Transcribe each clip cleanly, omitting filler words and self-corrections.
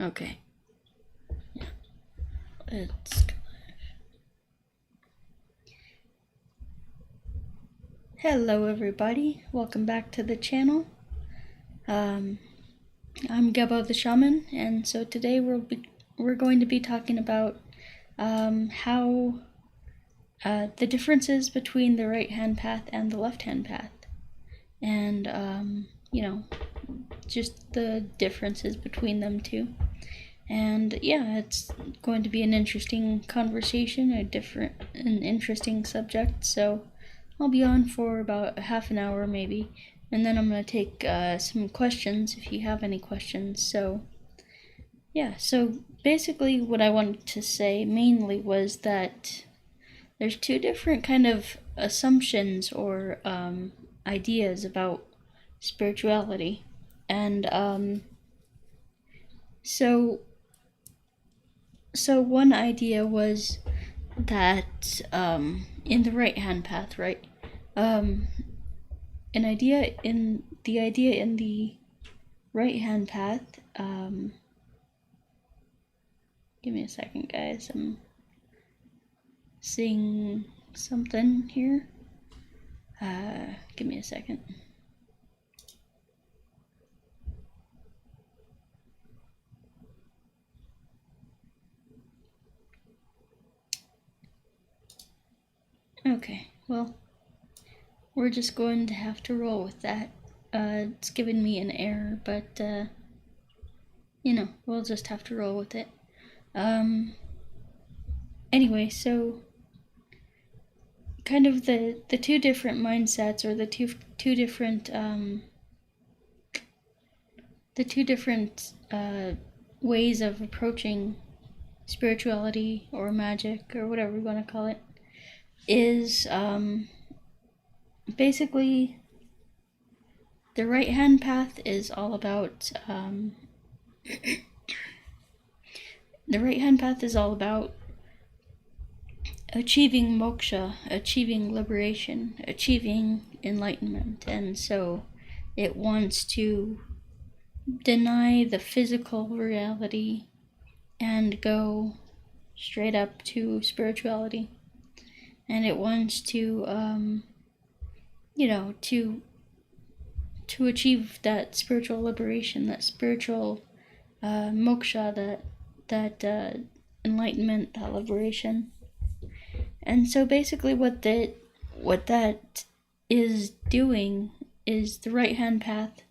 Okay. Yeah. It's... Hello everybody, welcome back to the channel. I'm Gebo the Shaman, and so today we're going to be talking about how the differences between the right hand path and the left hand path, and just the differences between them two. And yeah, it's going to be an interesting conversation, an interesting subject. So I'll be on for about half an hour maybe, and then I'm going to take some questions if you have any questions. So yeah, so basically what I wanted to say mainly was that there's two different kind of assumptions or ideas about spirituality. And so one idea was that in the right hand path, right? The idea in the right hand path, give me a second, guys. I'm seeing something here. Give me a second. Okay, well, we're just going to have to roll with that. It's giving me an error, but we'll just have to roll with it. Anyway, so kind of the two different mindsets, or the two different ways of approaching spirituality or magic or whatever we want to call it, is basically the right hand path is all about achieving moksha, achieving liberation, achieving enlightenment, and so it wants to deny the physical reality and go straight up to spirituality. And it wants to to achieve that spiritual liberation, that spiritual moksha, that enlightenment, that liberation. And so basically what that is doing is, the right hand path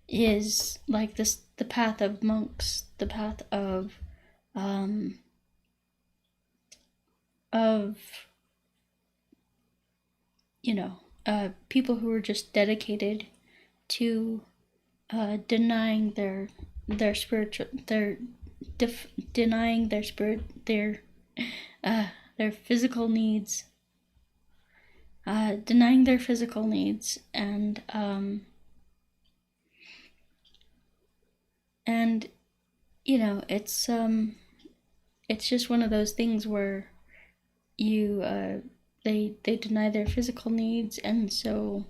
is like this, the path of monks, the path of people who are just dedicated to denying their spiritual, denying their spirit, their physical needs, denying their physical needs, and it's just one of those things where they deny their physical needs, and so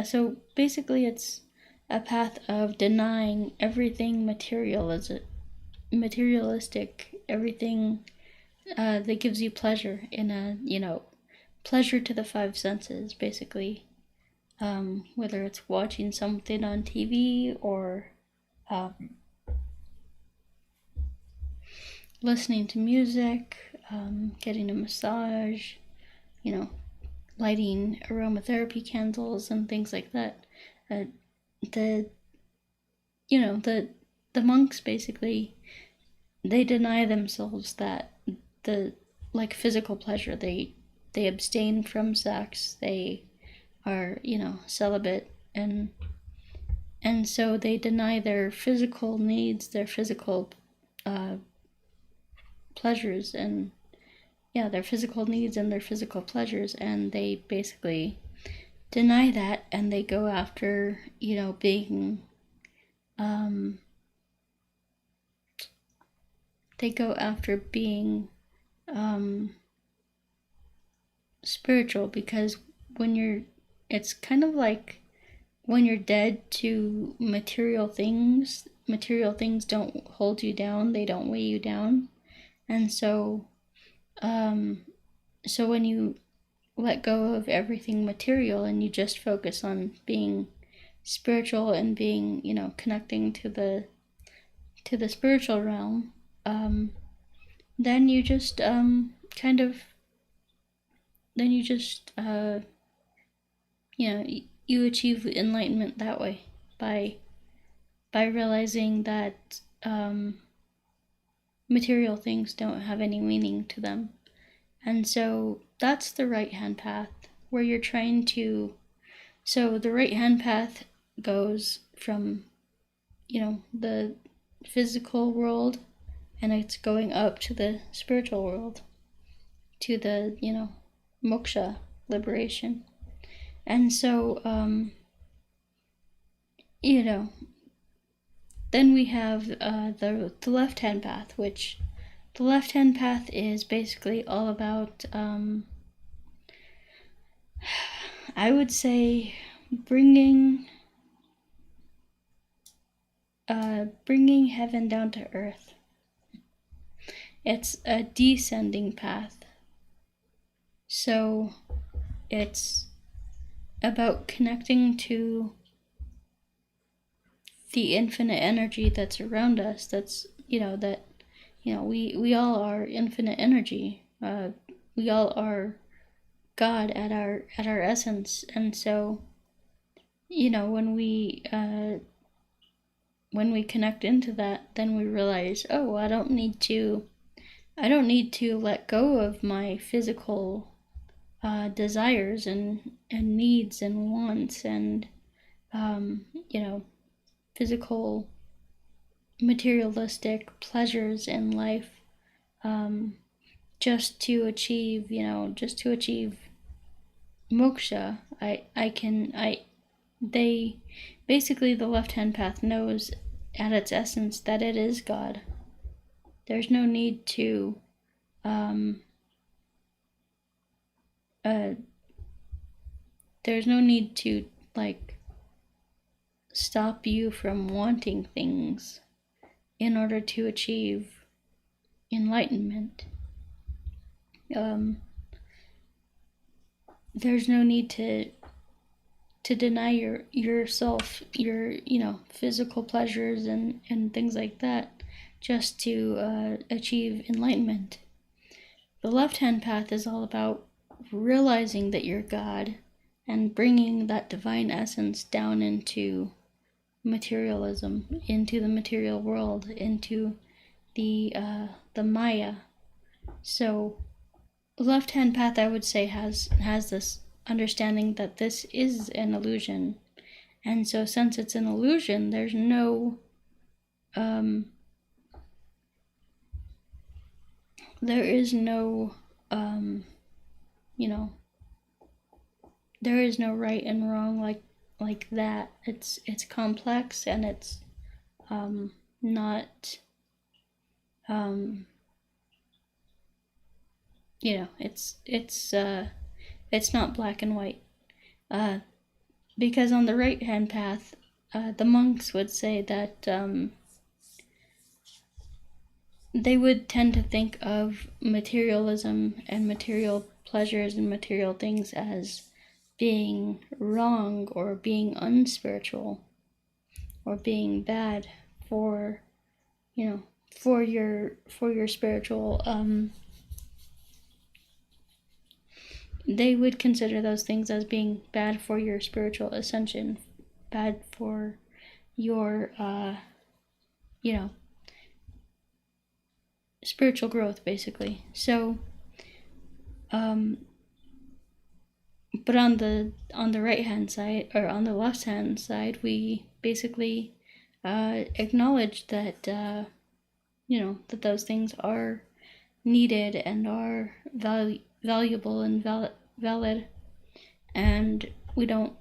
so basically it's a path of denying everything materialistic, everything that gives you pleasure, pleasure to the five senses, basically, whether it's watching something on TV or listening to music, getting a massage, lighting aromatherapy candles and things like that. The monks, basically, they deny themselves that physical pleasure. They abstain from sex. They are celibate, and so they deny their physical needs, their physical pleasures, and their physical needs and their physical pleasures, and they basically deny that, and they go after being spiritual, because it's kind of like when you're dead to material things don't hold you down, they don't weigh you down. And so so when you let go of everything material and you just focus on being spiritual and being, connecting to the spiritual realm, then you just you achieve enlightenment that way, by realizing that material things don't have any meaning to them. And so that's the right hand path, where you're trying to, so the right hand path goes from, the physical world, and it's going up to the spiritual world, to the, moksha, liberation. And so, then we have the left-hand path, which the left-hand path is basically all about, I would say, bringing heaven down to earth. It's a descending path. So it's about connecting to the infinite energy that's around us. That's, we all are infinite energy. We all are God at our essence. And so, when we connect into that, then we realize, oh, I don't need to let go of my physical desires and needs and wants and physical materialistic pleasures in life, just to achieve moksha. Basically the left-hand path knows at its essence that it is God. There's no need to stop you from wanting things in order to achieve enlightenment. There's no need to deny yourself your physical pleasures and things like that just to achieve enlightenment. The left-hand path is all about realizing that you're God and bringing that divine essence down into materialism, into the material world, into the Maya. So the left-hand path, I would say, has this understanding that this is an illusion. And so since it's an illusion, there's no there is no right and wrong like that. It's complex, and it's not it's not black and white, because on the right hand path, the monks would say that they would tend to think of materialism and material pleasures and material things as being wrong or being unspiritual or being bad for your spiritual, they would consider those things as being bad for your spiritual ascension, bad for your spiritual growth, basically. So but on the right hand side, or on the left hand side, we basically acknowledge that that those things are needed and are valuable and valid, and we don't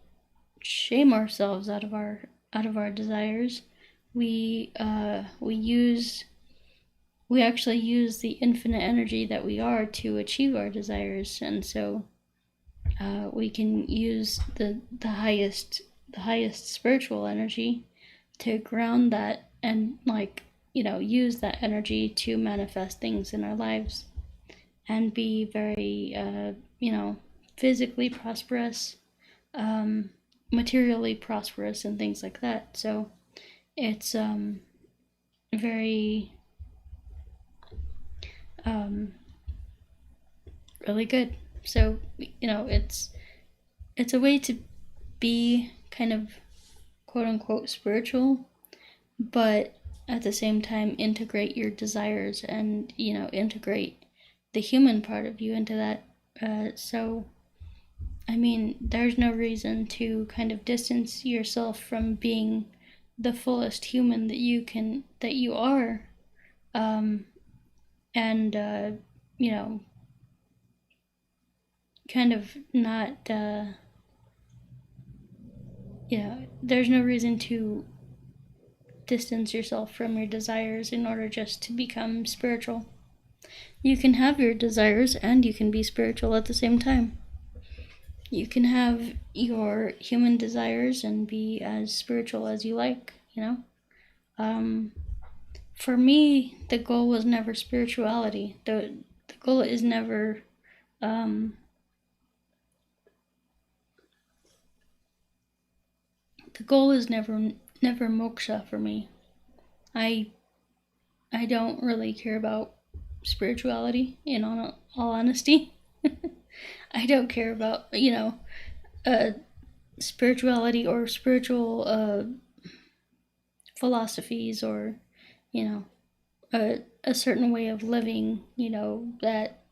shame ourselves out of our desires. We actually use the infinite energy that we are to achieve our desires, and so we can use the highest the highest spiritual energy, to ground that and, like, use that energy to manifest things in our lives and be very, physically prosperous, materially prosperous, and things like that. So it's very really good. So it's a way to be kind of quote unquote spiritual, but at the same time integrate your desires and integrate the human part of you into that. So I mean, there's no reason to kind of distance yourself from being the fullest human that you are, and kind of not, there's no reason to distance yourself from your desires in order just to become spiritual. You can have your desires and you can be spiritual at the same time. You can have your human desires and be as spiritual as you like, For me, the goal was never spirituality. The goal is never, the goal is never moksha for me. I don't really care about spirituality, in all honesty. I don't care about, spirituality or spiritual philosophies, or, a certain way of living, that,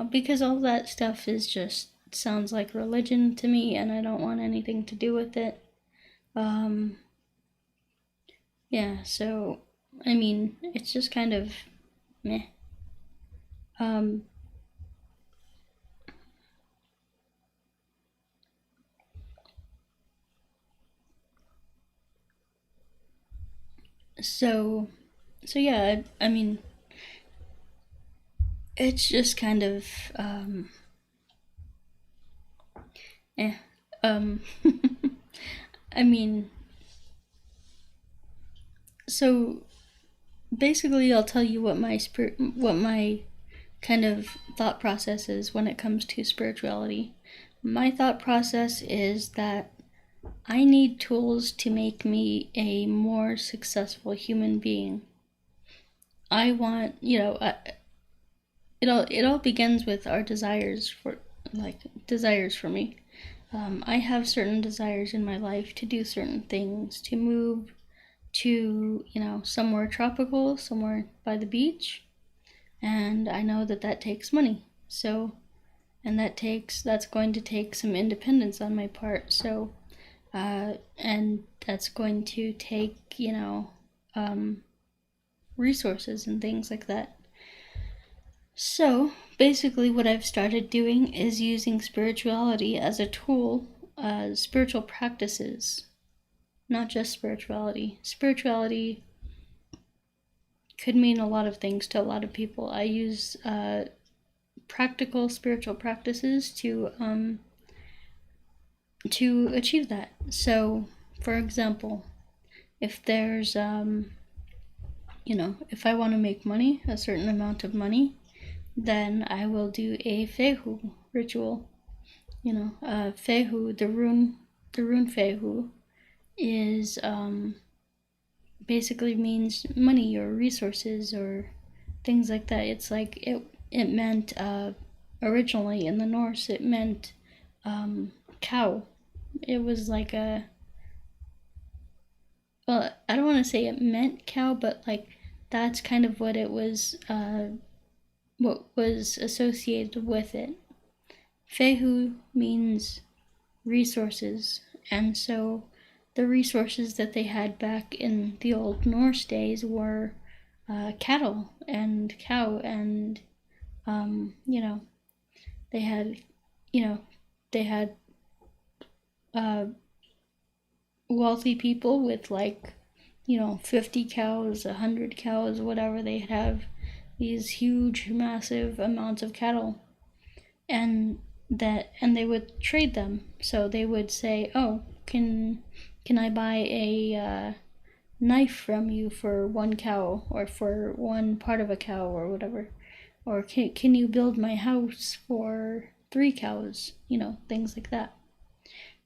because all that stuff is just sounds like religion to me, and I don't want anything to do with it. Yeah, so, I mean, it's just kind of meh. So yeah, I mean, it's just kind of, I mean, so basically I'll tell you what my kind of thought process is when it comes to spirituality. My thought process is that I need tools to make me a more successful human being. I want, it all begins with our desires for me. I have certain desires in my life to do certain things, to move to, somewhere tropical, somewhere by the beach, and I know that takes money. So, and that's going to take some independence on my part. So, and that's going to take, resources and things like that. So basically what I've started doing is using spirituality as a tool, spiritual practices, not just spirituality. Spirituality could mean a lot of things to a lot of people. I use practical spiritual practices to achieve that. So, for example, if there's, if I want to make money, a certain amount of money, then I will do a fehu ritual. Fehu, the rune fehu, is basically means money or resources or things like that. It's like it meant originally in the Norse, it meant cow. It was like I don't want to say it meant cow, but like that's kind of what it was, what was associated with it. Fehu means resources, and so the resources that they had back in the old Norse days were cattle and cow, and they had wealthy people with 50 cows, 100 cows, whatever. They'd have these huge, massive amounts of cattle, and and they would trade them. So they would say, "Oh, can I buy a knife from you for one cow, or for one part of a cow, or whatever, or can you build my house for 3 cows?" Things like that.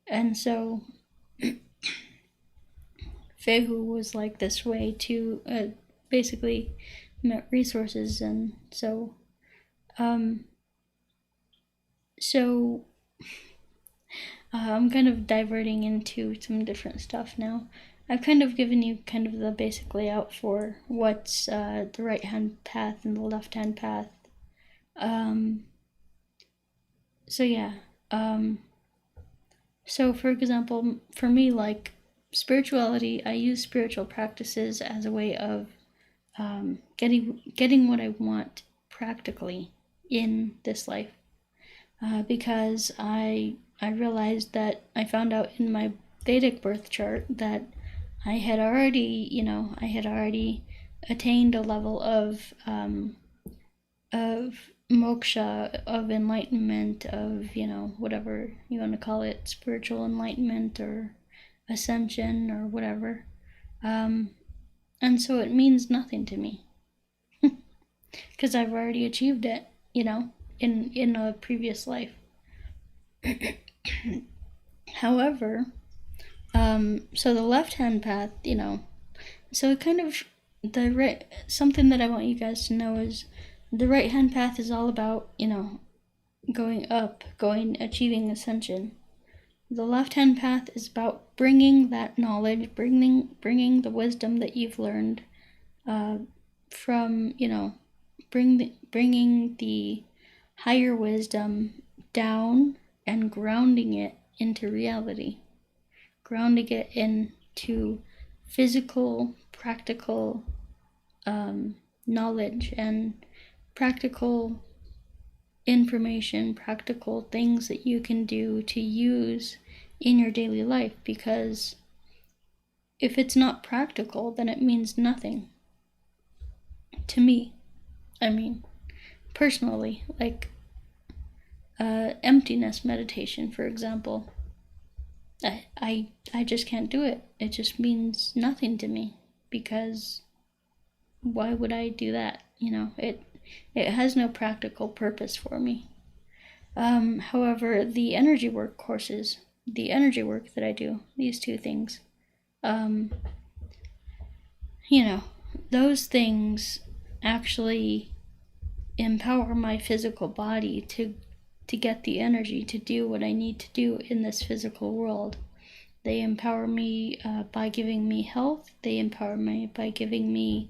And so Fehu was like this way to basically resources. And so I'm kind of diverting into some different stuff now. I've kind of given you kind of the basic layout for what's the right hand path and the left hand path. So yeah. So for example, for me, like spirituality, I use spiritual practices as a way of getting what I want practically in this life, because I realized that I found out in my Vedic birth chart that I had already attained a level of moksha, of enlightenment, of whatever you want to call it, spiritual enlightenment or ascension or whatever, and so it means nothing to me because I've already achieved it, in a previous life. However, so the left-hand path, so it kind of something that I want you guys to know is the right-hand path is all about, going up, achieving ascension. The left-hand path is about bringing that knowledge, bringing the wisdom that you've learned, from, bringing the higher wisdom down and grounding it into reality, grounding it into physical, practical knowledge and practical information, practical things that you can do to use in your daily life. Because if it's not practical, then it means nothing to me. I mean, personally, like emptiness meditation, for example. I just can't do it. It just means nothing to me, because why would I do that? It has no practical purpose for me. However, the energy work courses, the energy work that I do, these two things, those things actually empower my physical body to get the energy to do what I need to do in this physical world. They empower me by giving me health. They empower me by giving me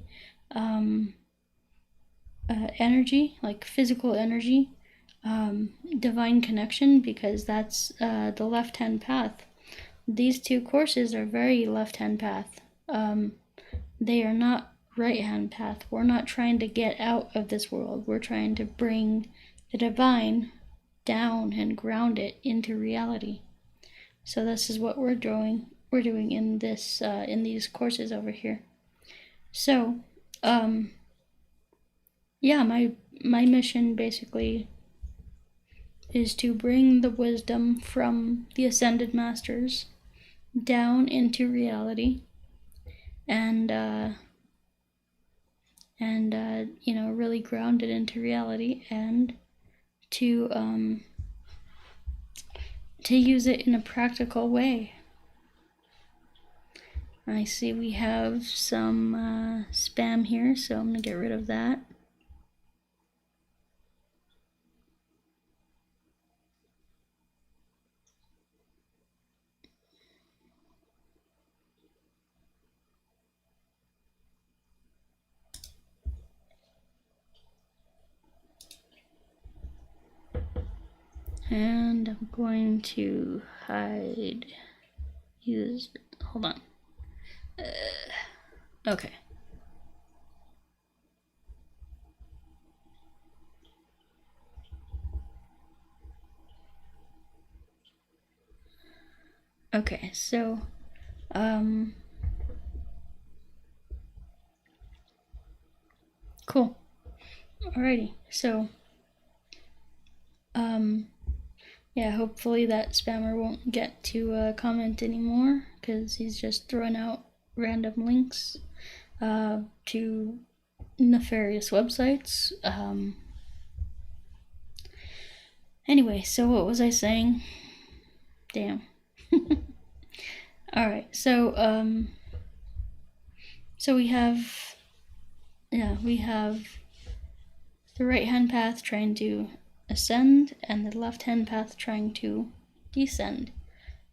energy, like physical energy, divine connection, because that's the left-hand path. These two courses are very left-hand path. They are not right-hand path. We're not trying to get out of this world. We're trying to bring the divine down and ground it into reality. So this is what we're doing in this in these courses over here. So yeah, my mission basically is to bring the wisdom from the ascended masters down into reality, and really ground it into reality, and to use it in a practical way. I see we have some spam here, so I'm gonna get rid of that. And I'm going to hold on. Okay. Okay, so, cool. Alrighty, so, yeah, hopefully that spammer won't get to comment anymore, because he's just throwing out random links to nefarious websites. Anyway, so what was I saying? Damn. Alright, so we have the right-hand path trying to ascend, and the left-hand path trying to descend,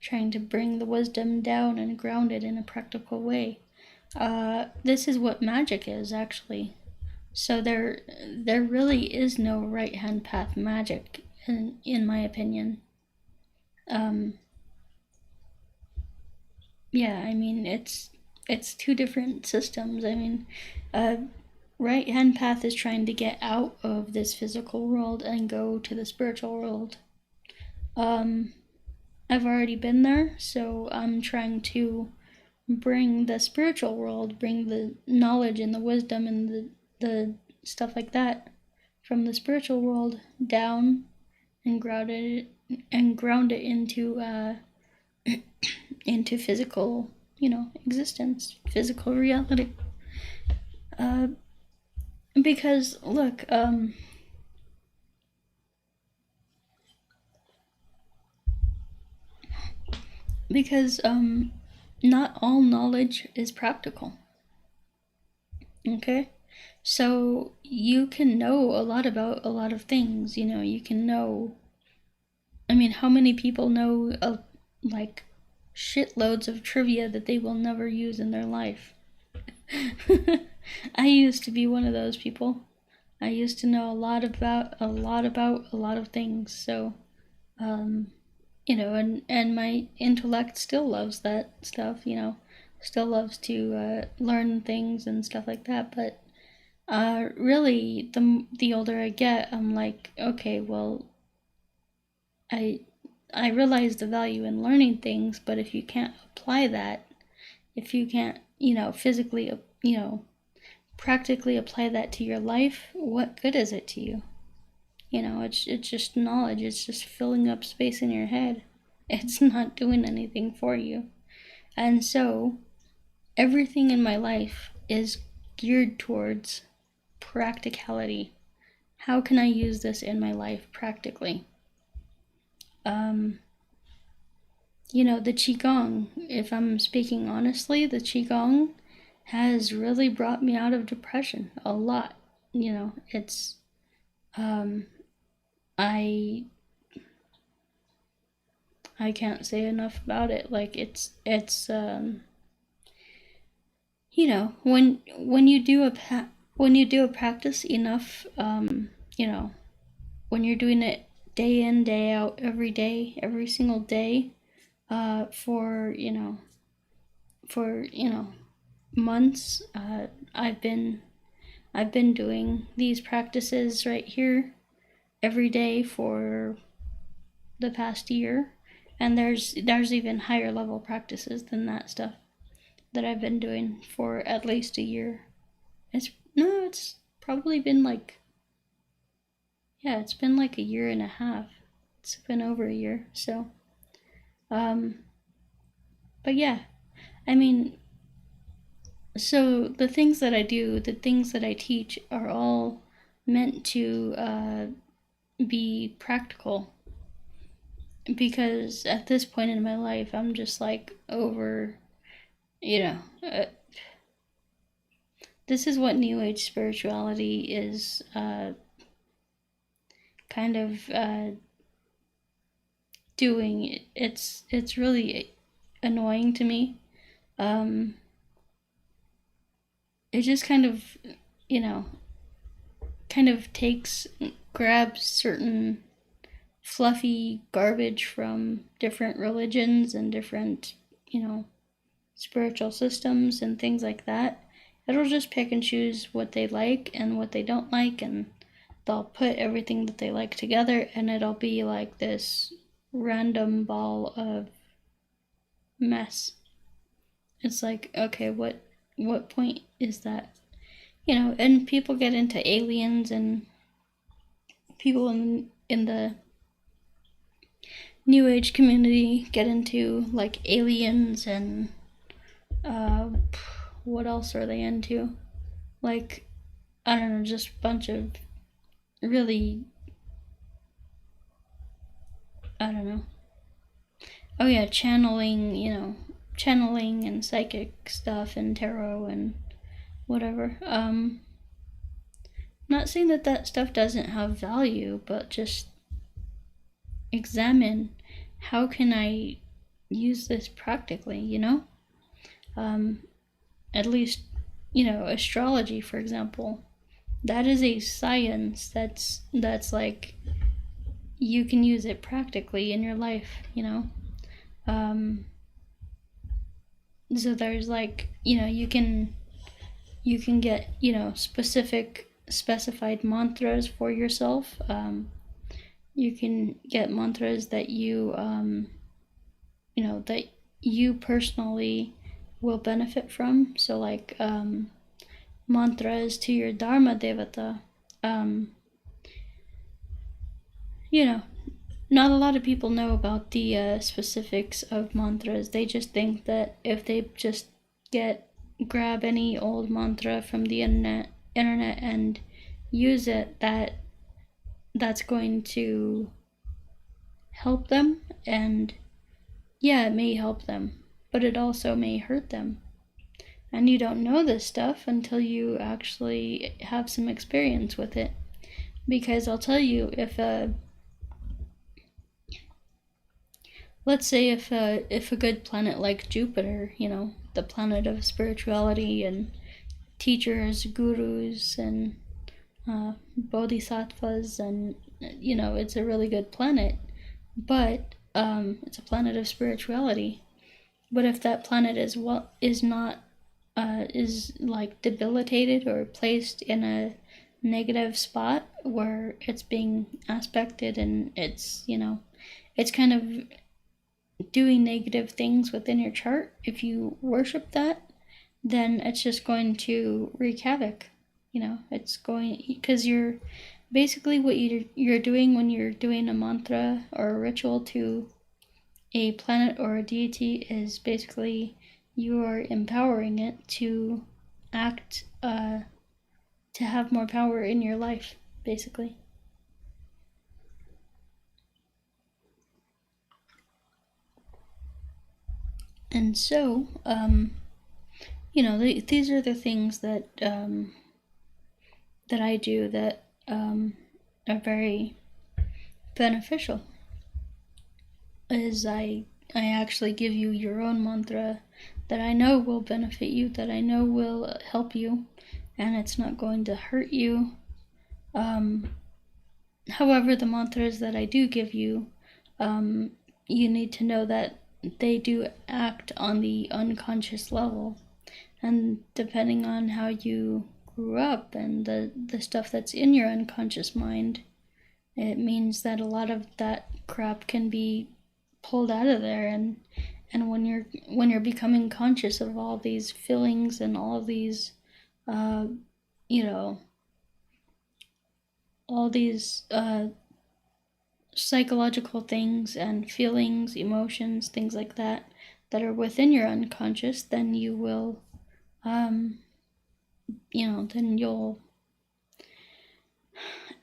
trying to bring the wisdom down and ground it in a practical way. This is what magic is, actually. So there really is no right-hand path magic, in my opinion. Yeah, I mean, it's two different systems. I mean, right-hand path is trying to get out of this physical world and go to the spiritual world. I've already been there, so I'm trying to bring the spiritual world, bring the knowledge and the wisdom and the stuff like that from the spiritual world down and ground it into physical, existence, physical reality. Because look, not all knowledge is practical. Okay? So you can know a lot about a lot of things, you can know. I mean, how many people know like shitloads of trivia that they will never use in their life? I used to be one of those people. I used to know a lot about a lot of things. So, and my intellect still loves that stuff. Still loves to learn things and stuff like that. But really, the older I get, I'm like, okay, well, I realize the value in learning things, but if you can't apply that, if you can't, physically, practically apply that to your life, what good is it to you? It's just knowledge. It's just filling up space in your head. It's not doing anything for you. And so everything in my life is geared towards practicality. How can I use this in my life practically? The Qigong, if I'm speaking honestly, the Qigong has really brought me out of depression a lot. It's, I can't say enough about it. Like, it's when you do a practice enough, when you're doing it day in, day out, every day, every single day, for months, I've been doing these practices right here every day for the past year, and there's even higher level practices than that stuff that I've been doing for at least a year. It's probably been like, yeah, it's been like a year and a half. It's been over a year. So but yeah, I mean, so the things that I do, the things that I teach are all meant to be practical, because at this point in my life, I'm just like over, this is what New Age spirituality is kind of doing. It's really annoying to me. It just kind of, grabs certain fluffy garbage from different religions and different, spiritual systems and things like that. It'll just pick and choose what they like and what they don't like, and they'll put everything that they like together, and it'll be like this random ball of mess. It's like, okay, what point is that? And people get into aliens and people in the New Age community get into like aliens and what else are they into? Like, I don't know, just a bunch of really, I don't know. Oh yeah, channeling, channeling and psychic stuff and tarot and whatever. Not saying that that stuff doesn't have value, but just examine how can I use this practically, At least, astrology, for example. That is a science that's like you can use it practically in your life, So there's like, you can get, specified mantras for yourself. You can get mantras that that you personally will benefit from. So like mantras to your Dharma Devata. Not a lot of people know about the specifics of mantras. They just think that if they just grab any old mantra from the internet and use it, that's going to help them. And yeah, it may help them, but it also may hurt them. And you don't know this stuff until you actually have some experience with it. Because I'll tell you, let's say if a good planet like Jupiter, the planet of spirituality and teachers, gurus, and bodhisattvas, and it's a really good planet, but it's a planet of spirituality. But if that planet is like debilitated or placed in a negative spot where it's being aspected and it's kind of doing negative things within your chart, if you worship that, then it's just going to wreak havoc. It's going, because you're basically what you're doing when you're doing a mantra or a ritual to a planet or a deity is basically you are empowering it to act, to have more power in your life, basically. And so, these are the things that that I do that are very beneficial. Is I actually give you your own mantra that I know will benefit you, that I know will help you, and it's not going to hurt you. However, the mantras that I do give you, you need to know that they do act on the unconscious level. And depending on how you grew up and the stuff that's in your unconscious mind, it means that a lot of that crap can be pulled out of there. And when you're becoming conscious of all these feelings and all of these all these psychological things and feelings, emotions, things like that are within your unconscious, then you will then you'll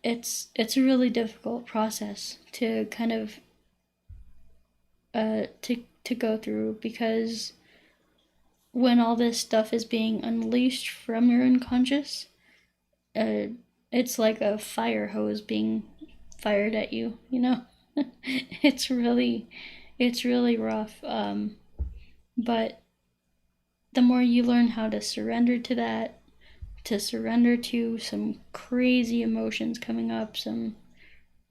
it's a really difficult process to kind of to go through, because when all this stuff is being unleashed from your unconscious, it's like a fire hose being fired at you, it's really rough. But the more you learn how to surrender to that, to surrender to some crazy emotions coming up, some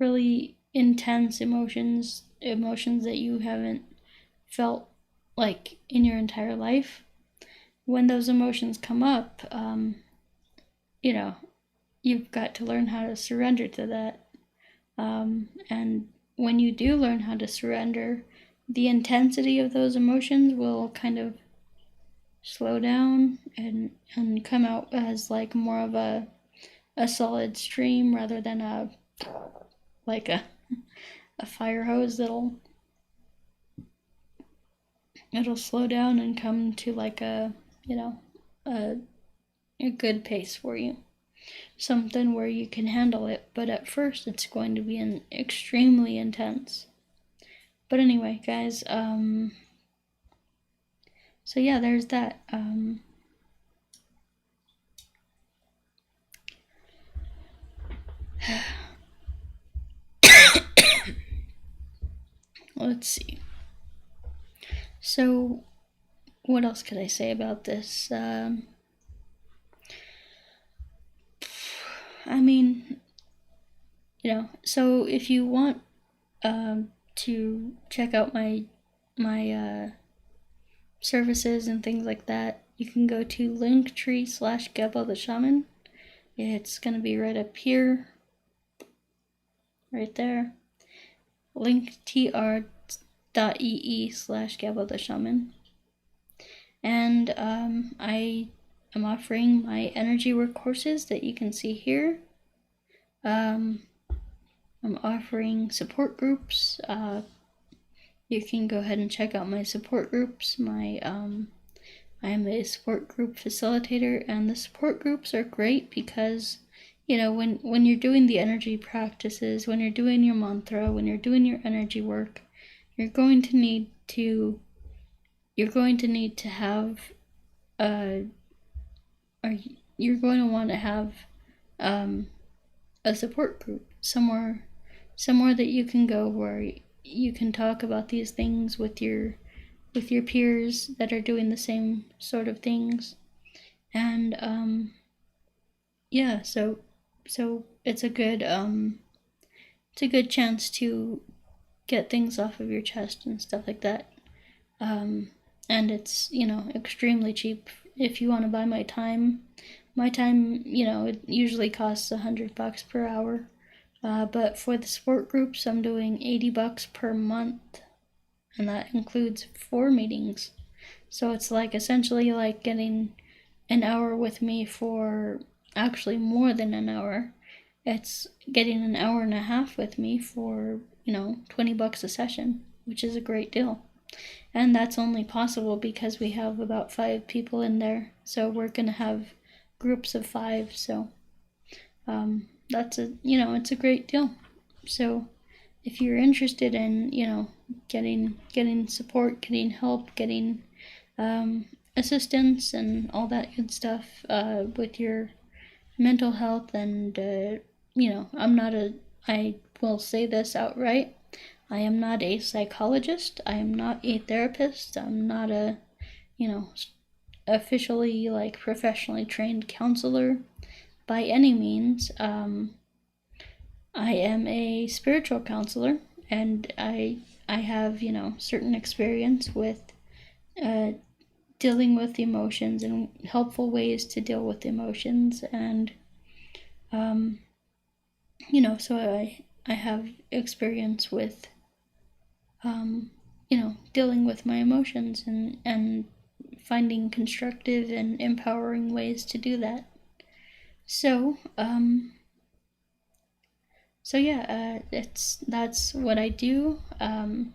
really intense emotions that you haven't felt like in your entire life, when those emotions come up, you've got to learn how to surrender to that. And when you do learn how to surrender, the intensity of those emotions will kind of slow down and come out as like more of a solid stream rather than a fire hose it'll slow down and come to like a good pace for you, something where you can handle it. But at first it's going to be extremely intense. But anyway, guys, so yeah, there's that. Let's see. So, what else could I say about this? I mean, so if you want to check out my services and things like that, you can go to linktree/Gebo the Shaman. It's going to be right up here, right there. linktr.ee/Gebo the Shaman. And I am offering my energy work courses that you can see here. I'm offering support groups. You can go ahead and check out my support groups. I am a support group facilitator, and the support groups are great because, when you're doing the energy practices, when you're doing your mantra, when you're doing your energy work, you're going to need to have, or you're going to want to have a support group somewhere that you can go where you can talk about these things with your peers that are doing the same sort of things. And so it's a good chance to get things off of your chest and stuff like that. And it's extremely cheap. If you want to buy my time, it usually costs $100 per hour. But for the support groups, I'm doing $80 per month, and that includes 4 meetings. So it's essentially like getting an hour with me for actually more than an hour. It's getting an hour and a half with me for, $20 a session, which is a great deal. And that's only possible because we have about 5 people in there. So we're going to have groups of 5. So that's it's a great deal. So if you're interested in, getting support, getting help, getting assistance and all that good stuff with your mental health, and I will say this outright, I am not a psychologist, I am not a therapist, I'm not a officially professionally trained counselor by any means. I am a spiritual counselor, and I have certain experience with dealing with emotions and helpful ways to deal with emotions, and so I have experience with dealing with my emotions and finding constructive and empowering ways to do that. So that's what I do. I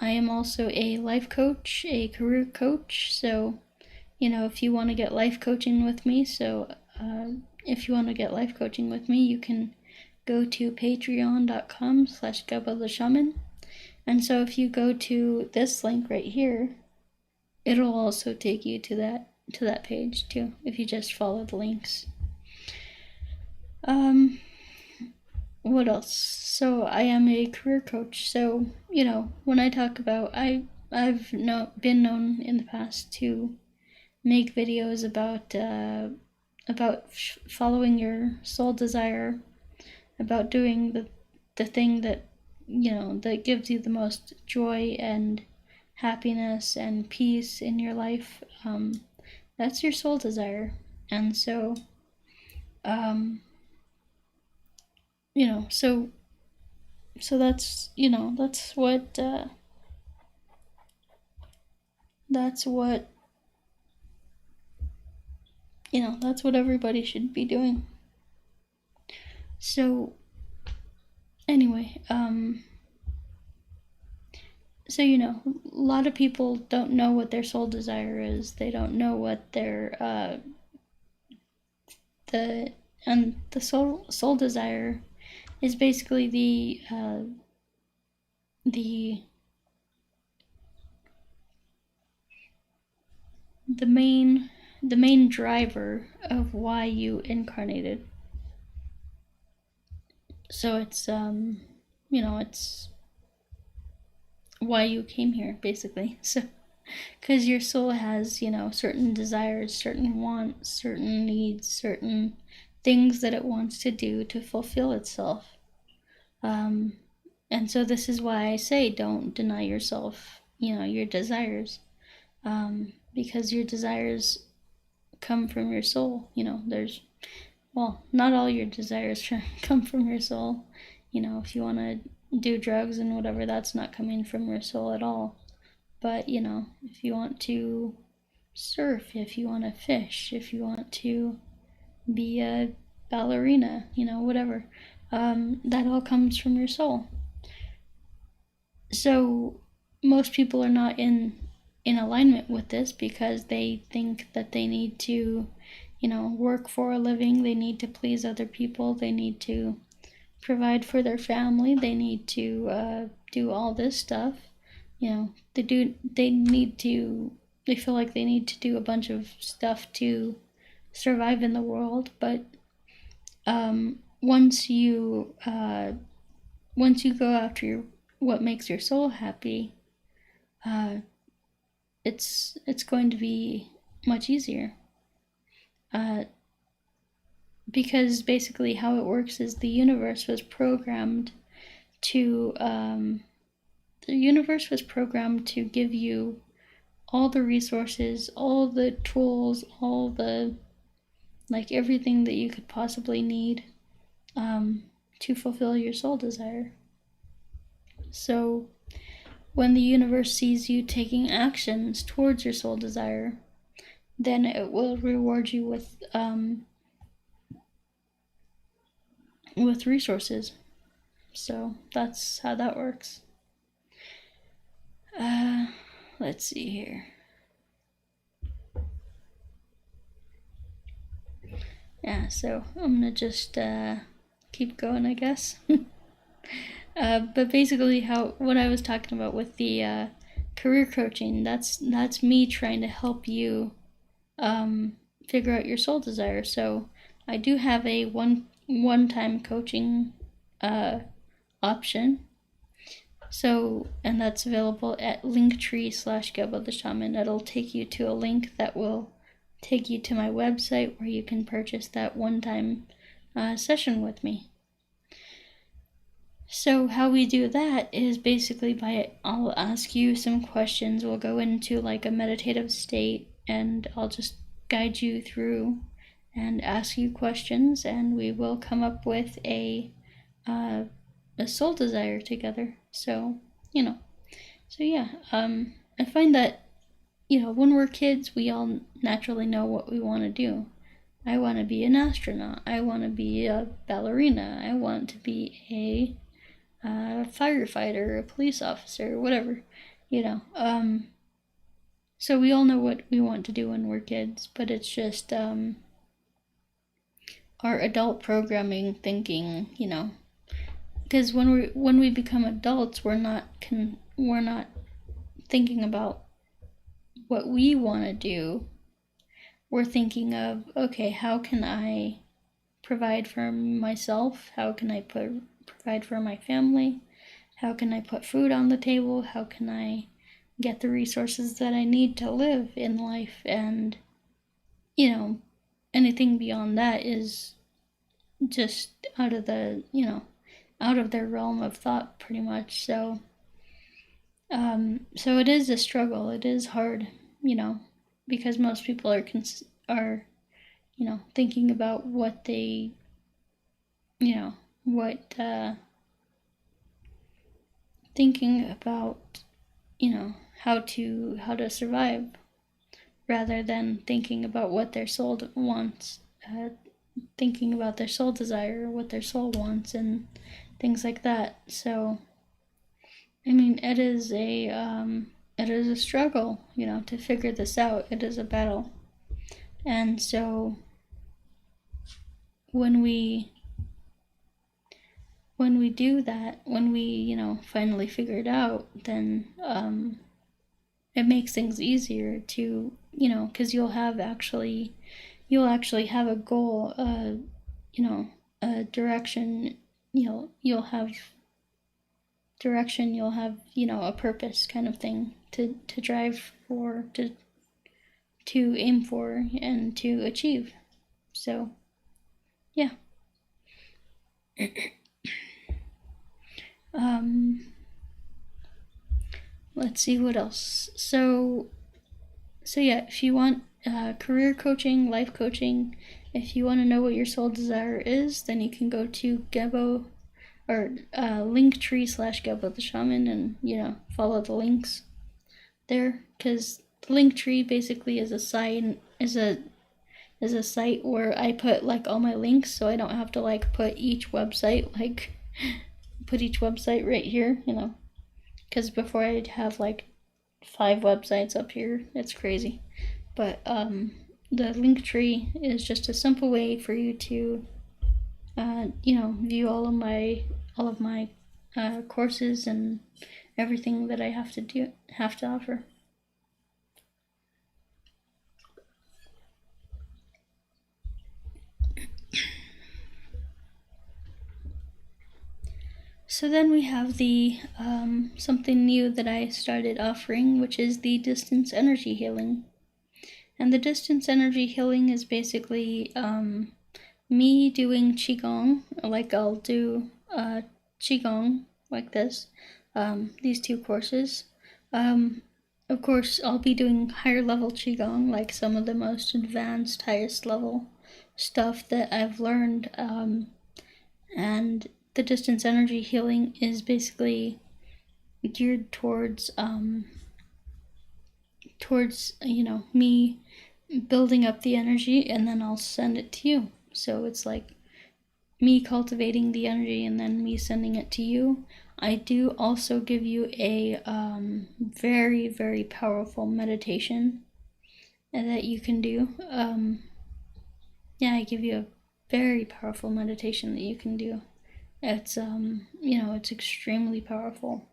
am also a life coach, a career coach. So, if you want to get life coaching with me, you can go to patreon.com/GeboTheShaman. And so if you go to this link right here, it'll also take you to that page too, if you just follow the links. What else? So I am a career coach. So, when I talk about, I've been known in the past to make videos about following your soul desire, about doing the thing that that gives you the most joy and happiness and peace in your life. That's your soul desire. And so so that's that's what that's what everybody should be doing. So anyway, so a lot of people don't know what their soul desire is. They don't know what their the soul desire is basically the main driver of why you incarnated. So it's it's why you came here, basically. So because your soul has certain desires, certain wants, certain needs, certain things that it wants to do to fulfill itself. And so this is why I say don't deny yourself your desires, because your desires come from your soul. There's not all your desires come from your soul. If you want to do drugs and whatever, that's not coming from your soul at all. But if you want to surf, if you want to fish, if you want to be a ballerina, whatever, that all comes from your soul. So most people are not in alignment with this because they think that they need to work for a living, they need to please other people, they need to provide for their family, they need to do all this stuff. They feel like they need to do a bunch of stuff to survive in the world. But once you go after what makes your soul happy, it's going to be much easier. Because basically how it works is the universe was programmed to give you all the resources, all the tools, all the everything that you could possibly need to fulfill your soul desire. So when the universe sees you taking actions towards your soul desire, then it will reward you with resources. So that's how that works. Let's see here. Yeah, so I'm gonna just keep going, I guess. But basically, what I was talking about with the career coaching, that's me trying to help you figure out your soul desire. So I do have a one-time coaching option. So, and that's available at linktree/Gebo the Shaman. It'll take you to a link that will take you to my website where you can purchase that one-time session with me. So how we do that is basically I'll ask you some questions. We'll go into a meditative state, and I'll just guide you through and ask you questions, and we will come up with a soul desire together. So I find that when we're kids, we all naturally know what we want to do. I want to be an astronaut. I want to be a ballerina. I want to be a firefighter, a police officer, whatever, so we all know what we want to do when we're kids, but it's just our adult programming thinking, because when we become adults, we're not thinking about what we want to do. We're thinking of, okay, how can I provide for myself? How can I provide for my family? How can I put food on the table? How can I get the resources that I need to live in life? And anything beyond that is just out of their realm of thought, pretty much. So it is a struggle. It is hard, because most people are thinking about what they, thinking about, how to survive, rather than thinking about what their soul wants, thinking about their soul desire, what their soul wants, and things like that. So, I mean, it is a struggle, to figure this out. It is a battle. And so when we do that, when we, finally figure it out, then it makes things easier to, because you'll actually have a goal, a direction. You'll have direction. You'll have, a purpose, kind of thing to drive for, to aim for, and to achieve. So, yeah. Let's see what else. So yeah, if you want career coaching, life coaching, if you want to know what your soul desire is, then you can go to Gebo, or Linktree/Gebo the Shaman, and follow the links there, because the Linktree basically is a site where I put like all my links, so I don't have to like put each website right here, because before I'd have like 5 websites up here. It's crazy. But the Linktree is just a simple way for you to view all of my courses and everything that I have to offer. So then we have the something new that I started offering, which is the distance energy healing. And the distance energy healing is basically me doing Qigong. Like I'll do Qigong like this, these 2 courses. Of course, I'll be doing higher level Qigong, like some of the most advanced, highest level stuff that I've learned. And the distance energy healing is basically geared towards me building up the energy, and then I'll send it to you. So it's like me cultivating the energy and then me sending it to you. I do also give you a very, very powerful meditation that you can do. I give you a very powerful meditation that you can do. It's it's extremely powerful.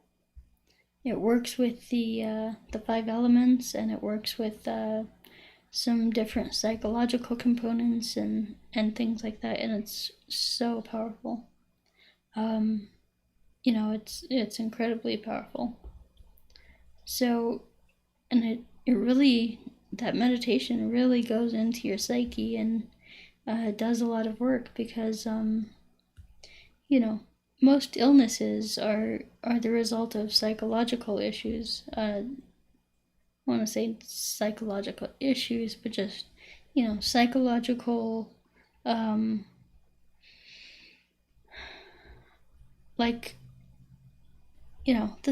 It works with the 5 elements, and it works with some different psychological components and things like that, and it's so powerful. It's incredibly powerful. So, and it really, that meditation really goes into your psyche and does a lot of work, because most illnesses are the result of psychological issues. I want to say psychological issues, but just, psychological, the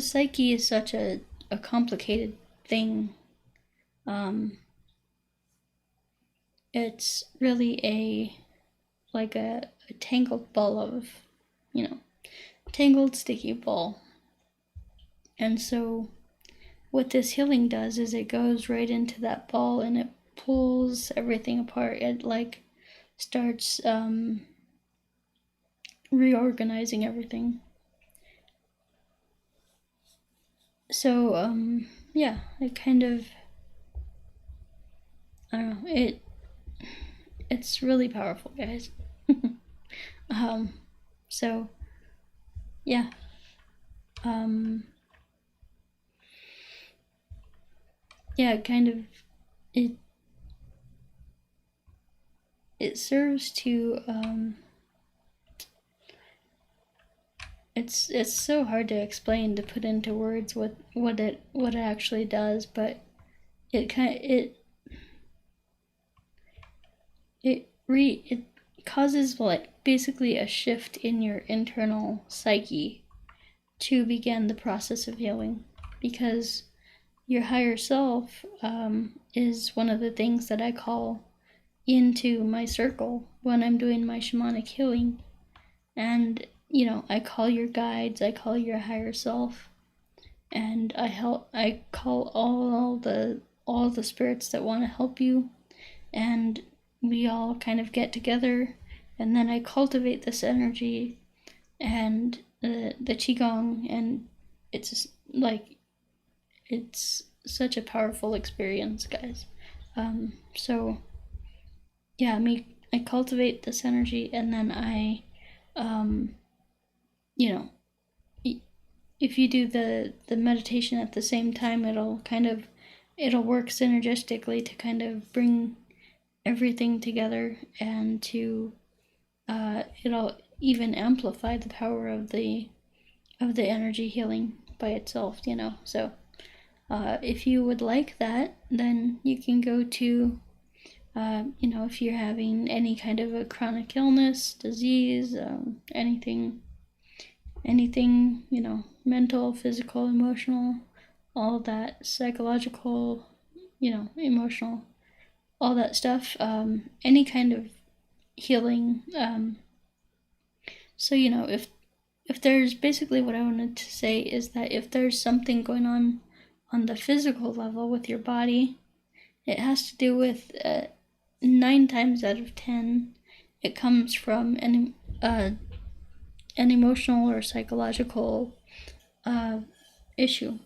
psyche is such a complicated thing. It's really a tangled ball of, tangled sticky ball. And so what this healing does is it goes right into that ball and it pulls everything apart. It starts reorganizing everything. So it kind of, I don't know, it's really powerful, guys. So yeah. Kind of, it serves to, it's so hard to explain, to put into words what it actually does, but it causes basically a shift in your internal psyche to begin the process of healing, because your higher self is one of the things that I call into my circle when I'm doing my shamanic healing. And I call your guides, I call your higher self, and I call all the spirits that want to help you, and we all kind of get together, and then I cultivate this energy and the Qigong, and it's such a powerful experience, guys. So yeah, I cultivate this energy, and then I if you do the meditation at the same time, it'll work synergistically to kind of bring everything together, and to it'll even amplify the power of the energy healing by itself. So if you would like that, then you can go to if you're having any kind of a chronic illness, disease, anything, mental, physical, emotional, all that, psychological, emotional, all that stuff, any kind of healing. So, if there's, basically what I wanted to say is that if there's something going on the physical level with your body, it has to do with 9 times out of 10, it comes from an emotional or psychological issue.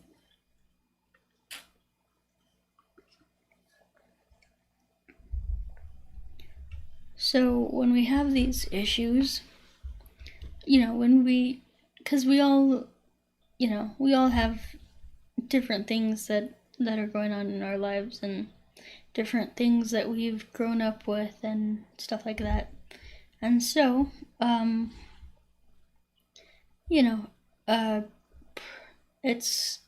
So when we have these issues, because we all have different things that are going on in our lives, and different things that we've grown up with and stuff like that. And so, it's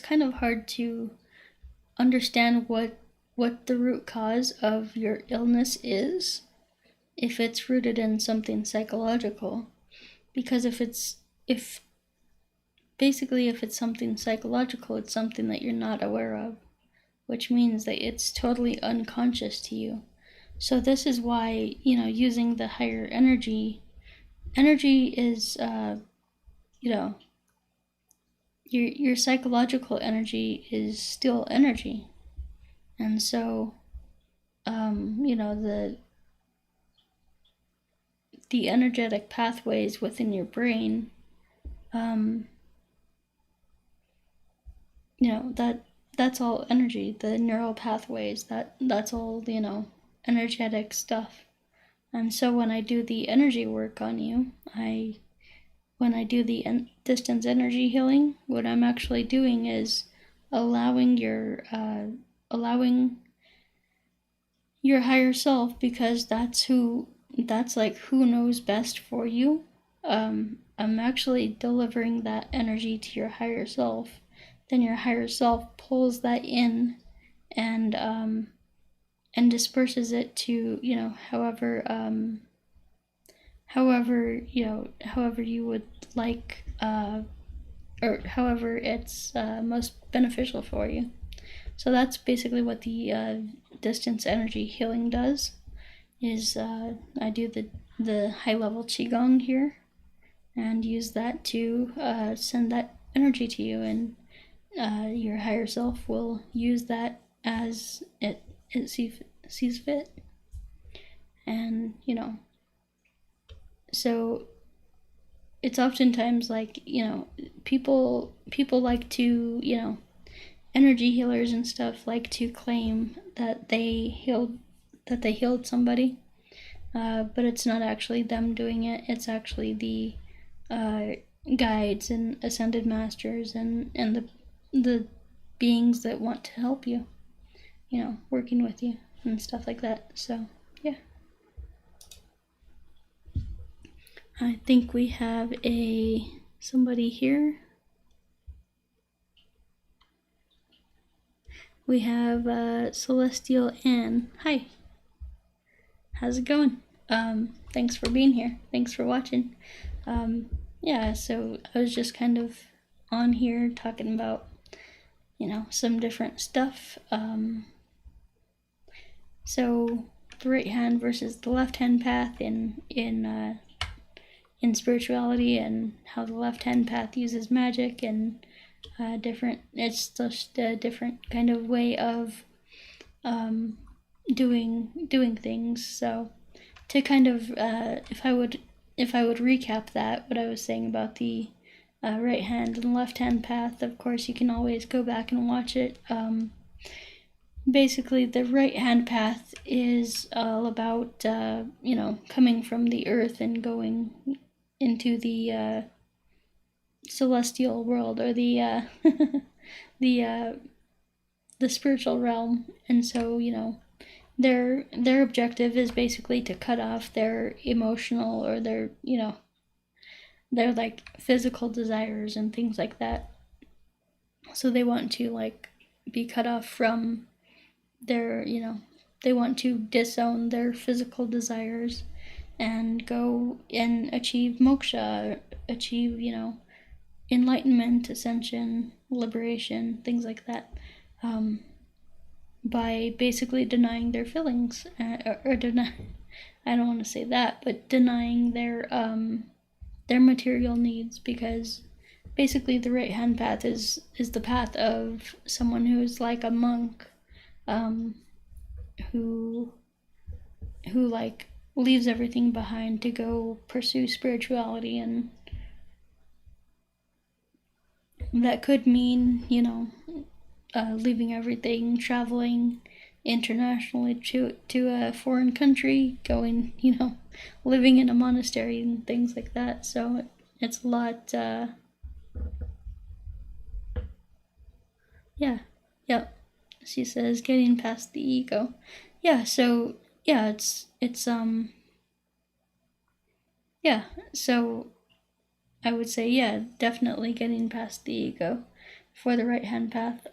kind of hard to understand what the root cause of your illness is, if it's rooted in something psychological. Because if it's something psychological, it's something that you're not aware of, which means that it's totally unconscious to you. So this is why, using the higher energy is, your psychological energy is still energy. And so, the energetic pathways within your brain, that's all energy. The neural pathways, that's all, energetic stuff. And so when I do the energy work on you, when I do the distance energy healing, what I'm actually doing is allowing your higher self, because that's who knows best for you. I'm actually delivering that energy to your higher self. Then your higher self pulls that in, and disperses it to, however you would like, or however it's most beneficial for you. So that's basically what the distance energy healing does. Is I do the high level Qigong here, and use that to send that energy to you, and your higher self will use that as it sees fit. And so it's oftentimes like, people like to, energy healers and stuff like to claim that they healed somebody, but it's not actually them doing it. It's actually the guides and ascended masters and the beings that want to help you, working with you and stuff like that. So yeah, I think we have somebody here. We have Celestial Anne. Hi. How's it going? Thanks for being here. Thanks for watching. Yeah, so I was just kind of on here talking about, some different stuff. So the right hand versus the left hand path in in spirituality, and how the left-hand path uses magic, and it's just a different kind of way of doing things. So to kind of if I would recap that, what I was saying about the right hand and left hand path, of course you can always go back and watch it. Basically, the right hand path is all about coming from the earth and going into the celestial world, or the the spiritual realm. And so their objective is basically to cut off their emotional, or their like physical desires and things like that. So they want to like be cut off from their they want to disown their physical desires and go and achieve moksha, achieve enlightenment, ascension, liberation, things like that, by basically denying their feelings, or deny. I don't want to say that, but denying their material needs, because basically the right hand path is the path of someone who is like a monk, who like leaves everything behind to go pursue spirituality. And that could mean leaving everything, traveling internationally to a foreign country, going living in a monastery and things like that. So it's a lot. Yep. She says getting past the ego. Yeah. So yeah, it's yeah. So I would say, yeah, definitely getting past the ego for the right hand path.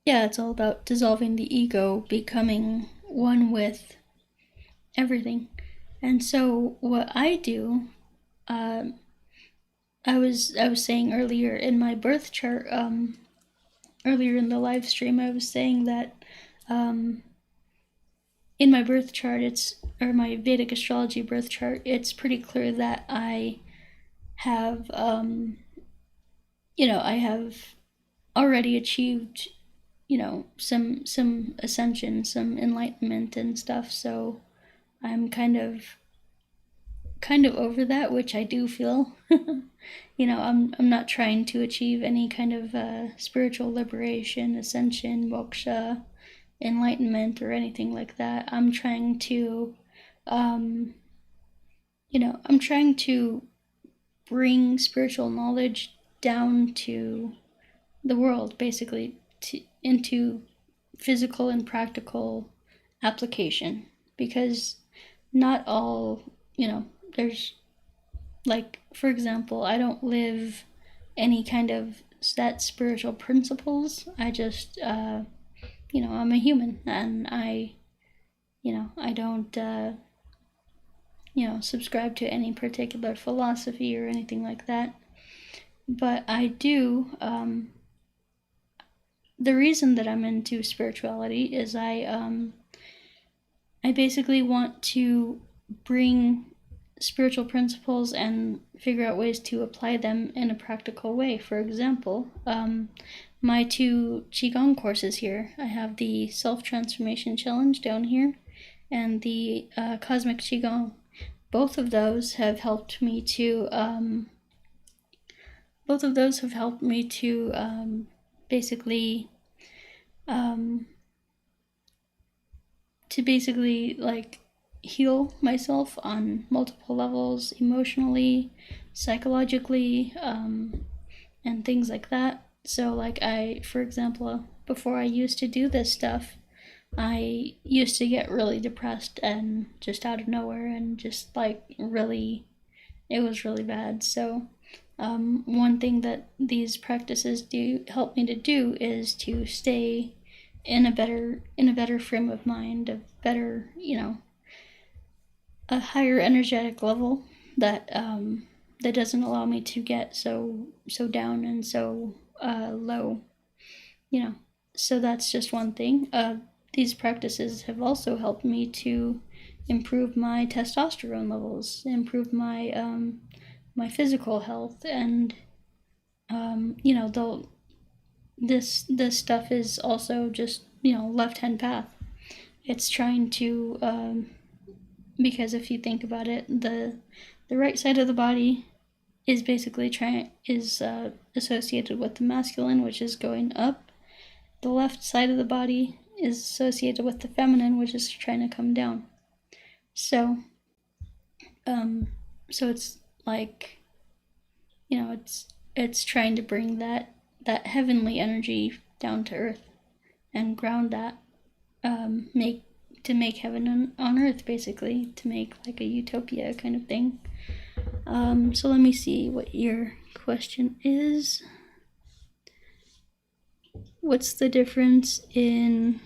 Yeah, it's all about dissolving the ego, becoming one with everything. And so what I do, I was saying earlier in my birth chart, earlier in the live stream, I was saying that in my birth chart, or my Vedic astrology birth chart, it's pretty clear that I have, I have already achieved, some ascension, some enlightenment and stuff. So I'm kind of over that, which I do feel. I'm not trying to achieve any kind of spiritual liberation, ascension, moksha, enlightenment, or anything like that. I'm trying to I'm trying to bring spiritual knowledge down to the world, basically, into physical and practical application. Because not all, there's, like, for example, I don't live any kind of set spiritual principles. I just, I'm a human, and I don't, subscribe to any particular philosophy or anything like that. But I do, the reason that I'm into spirituality is I basically want to bring spiritual principles and figure out ways to apply them in a practical way. For example, my 2 Qigong courses here, I have the Self-Transformation Challenge down here, and the Cosmic Qigong. Both of those have helped me to basically like heal myself on multiple levels, emotionally, psychologically, and things like that. So like for example, before I used to do this stuff, I used to get really depressed, and just out of nowhere, and just like really, it was really bad. So one thing that these practices do help me to do is to stay in a better frame of mind, a better, a higher energetic level that that doesn't allow me to get so down and so low. So that's just one thing. these practices have also helped me to improve my testosterone levels, improve my my physical health, and this stuff is also just left-hand path. It's trying to because if you think about it, the right side of the body is basically associated with the masculine, which is going up. The left side of the body is associated with the feminine, which is trying to come down. So it's like, it's trying to bring that heavenly energy down to earth and ground that, make heaven on earth, basically, to make like a utopia kind of thing. So let me see what your question is. What's the difference in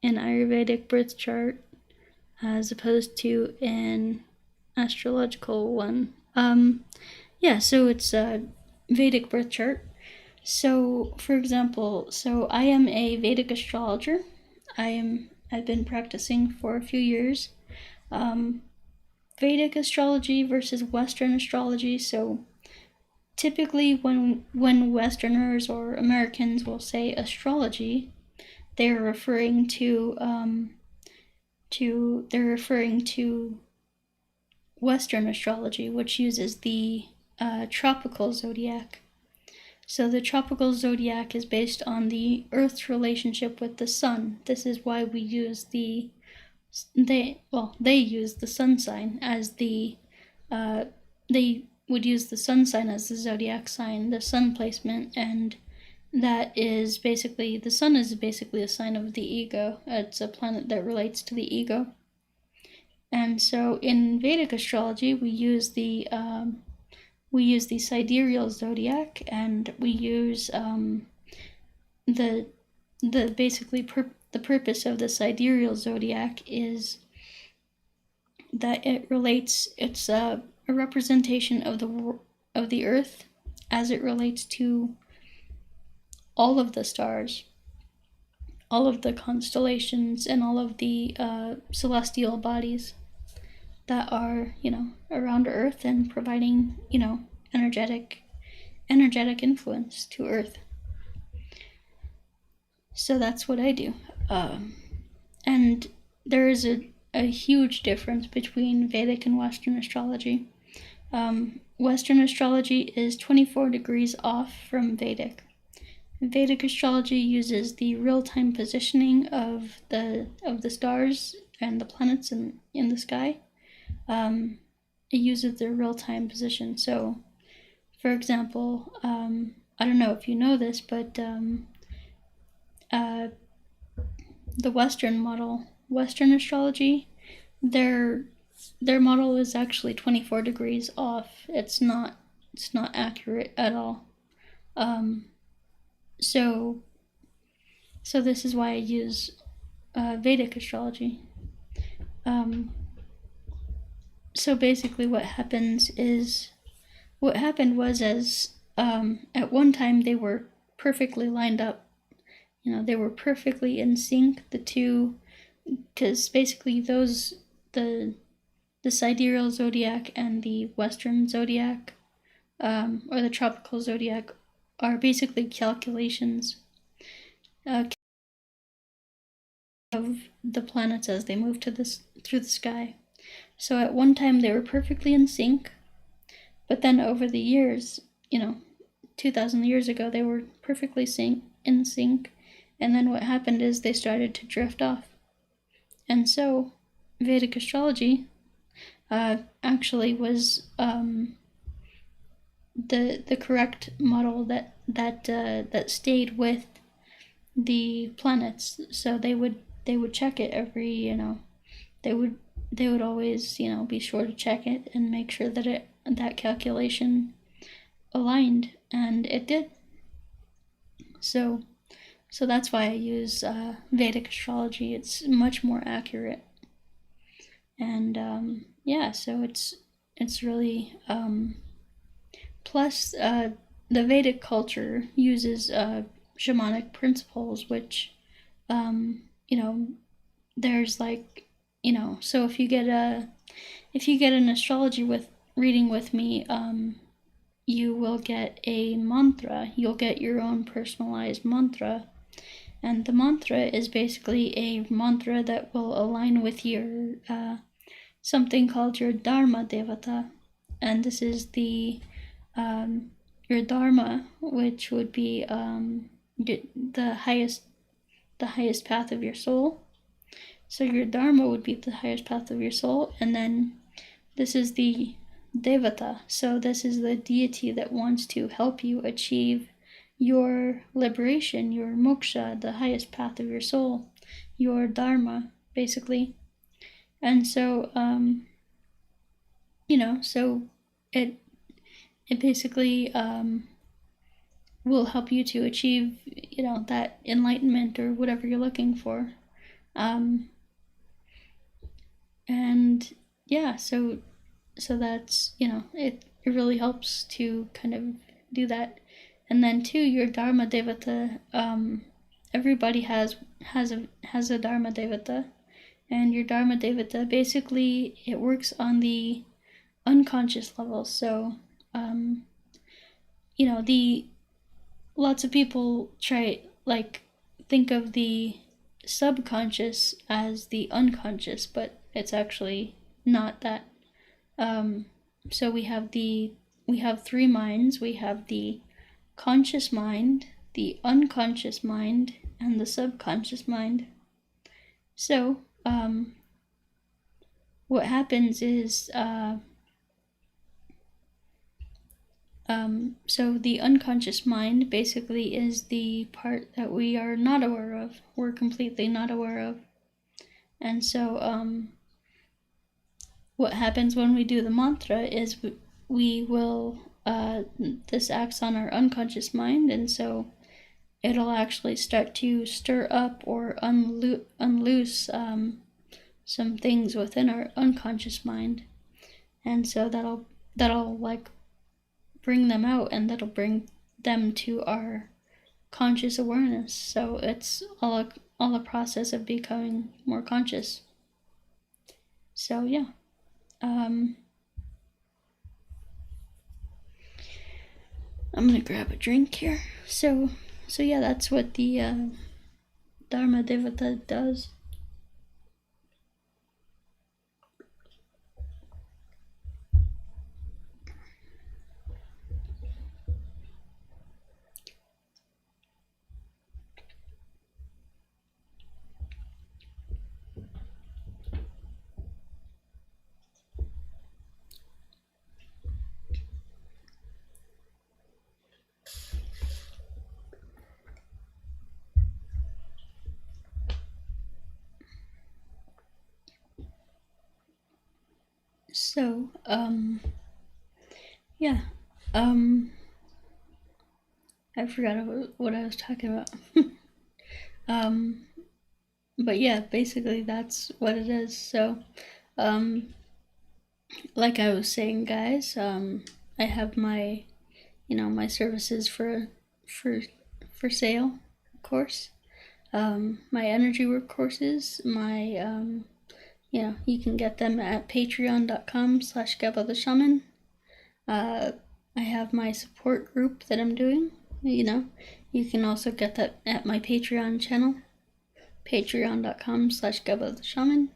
an Ayurvedic birth chart as opposed to an astrological one? Yeah, so it's a Vedic birth chart. So, for example, I am a Vedic astrologer. I've been practicing for a few years. Vedic astrology versus Western astrology. So typically when Westerners or Americans will say astrology, they're referring to Western astrology, which uses the Tropical Zodiac. So the Tropical Zodiac is based on the Earth's relationship with the Sun. This is why we use they use the sun sign as they would use the sun sign as the zodiac sign, the sun placement, and that is basically, the sun is basically a sign of the ego. It's a planet that relates to the ego. And so in Vedic astrology, we use the Sidereal Zodiac, and we use the purpose of the Sidereal Zodiac is that it's a representation of the Earth as it relates to all of the stars, all of the constellations, and all of the celestial bodies that are, around Earth and providing, energetic influence to Earth. So that's what I do. And there is a huge difference between Vedic and Western astrology. Western astrology is 24 degrees off from Vedic. Vedic astrology uses the real-time positioning of the stars and the planets in the sky. It uses their real-time position. So, for example, I don't know if you know this, but the Western astrology, their model is actually 24 degrees off. It's not accurate at all. So this is why I use Vedic astrology. So basically what happened was, as at one time they were perfectly lined up. They were perfectly in sync, the two, because basically the Sidereal Zodiac and the Western Zodiac, or the Tropical Zodiac, are basically calculations of the planets as they move through the sky. So at one time they were perfectly in sync, but then over the years, 2,000 years ago, they were perfectly in sync, and then what happened is they started to drift off. And so Vedic astrology actually was the correct model that stayed with the planets. So they would check it every, they would always, be sure to check it and make sure that that calculation aligned, and it did. So that's why I use Vedic astrology. It's much more accurate, and so it's really plus the Vedic culture uses shamanic principles, which there's like, so if you get an astrology reading with me, you will get a mantra. You'll get your own personalized mantra. And the mantra is basically a mantra that will align with your something called your Dharma Devata. And this is your Dharma, which would be the highest path of your soul. So your Dharma would be the highest path of your soul, and then this is the Devata. So this is the deity that wants to help you achieve your liberation, your moksha, the highest path of your soul, your Dharma, basically. And so, so it basically will help you to achieve, that enlightenment or whatever you're looking for. And yeah, so that's, it really helps to kind of do that. And then too, your Dharma Devata, everybody has a Dharma Devata, and your Dharma Devata, basically it works on the unconscious level. So lots of people think of the subconscious as the unconscious, but it's actually not that. So we have three minds. We have the conscious mind, the unconscious mind, and the subconscious mind. So what happens is so the unconscious mind basically is the part that we are not aware of. We're completely not aware of. And so what happens when we do the mantra is we will, this acts on our unconscious mind, and so it'll actually start to stir up or unloose some things within our unconscious mind. And so that'll like bring them out, and that'll bring them to our conscious awareness. So it's all a process of becoming more conscious. So yeah. I'm gonna grab a drink here. So yeah, that's what the Dharma Devata does. So, yeah, I forgot what I was talking about. But yeah, basically that's what it is. So, like I was saying, guys, I have my, my services for sale, of course. My energy work courses, my, you can get them at patreon.com/GabbaTheShaman. I have my support group that I'm doing, you can also get that at my Patreon channel, patreon.com/GabbaTheShaman.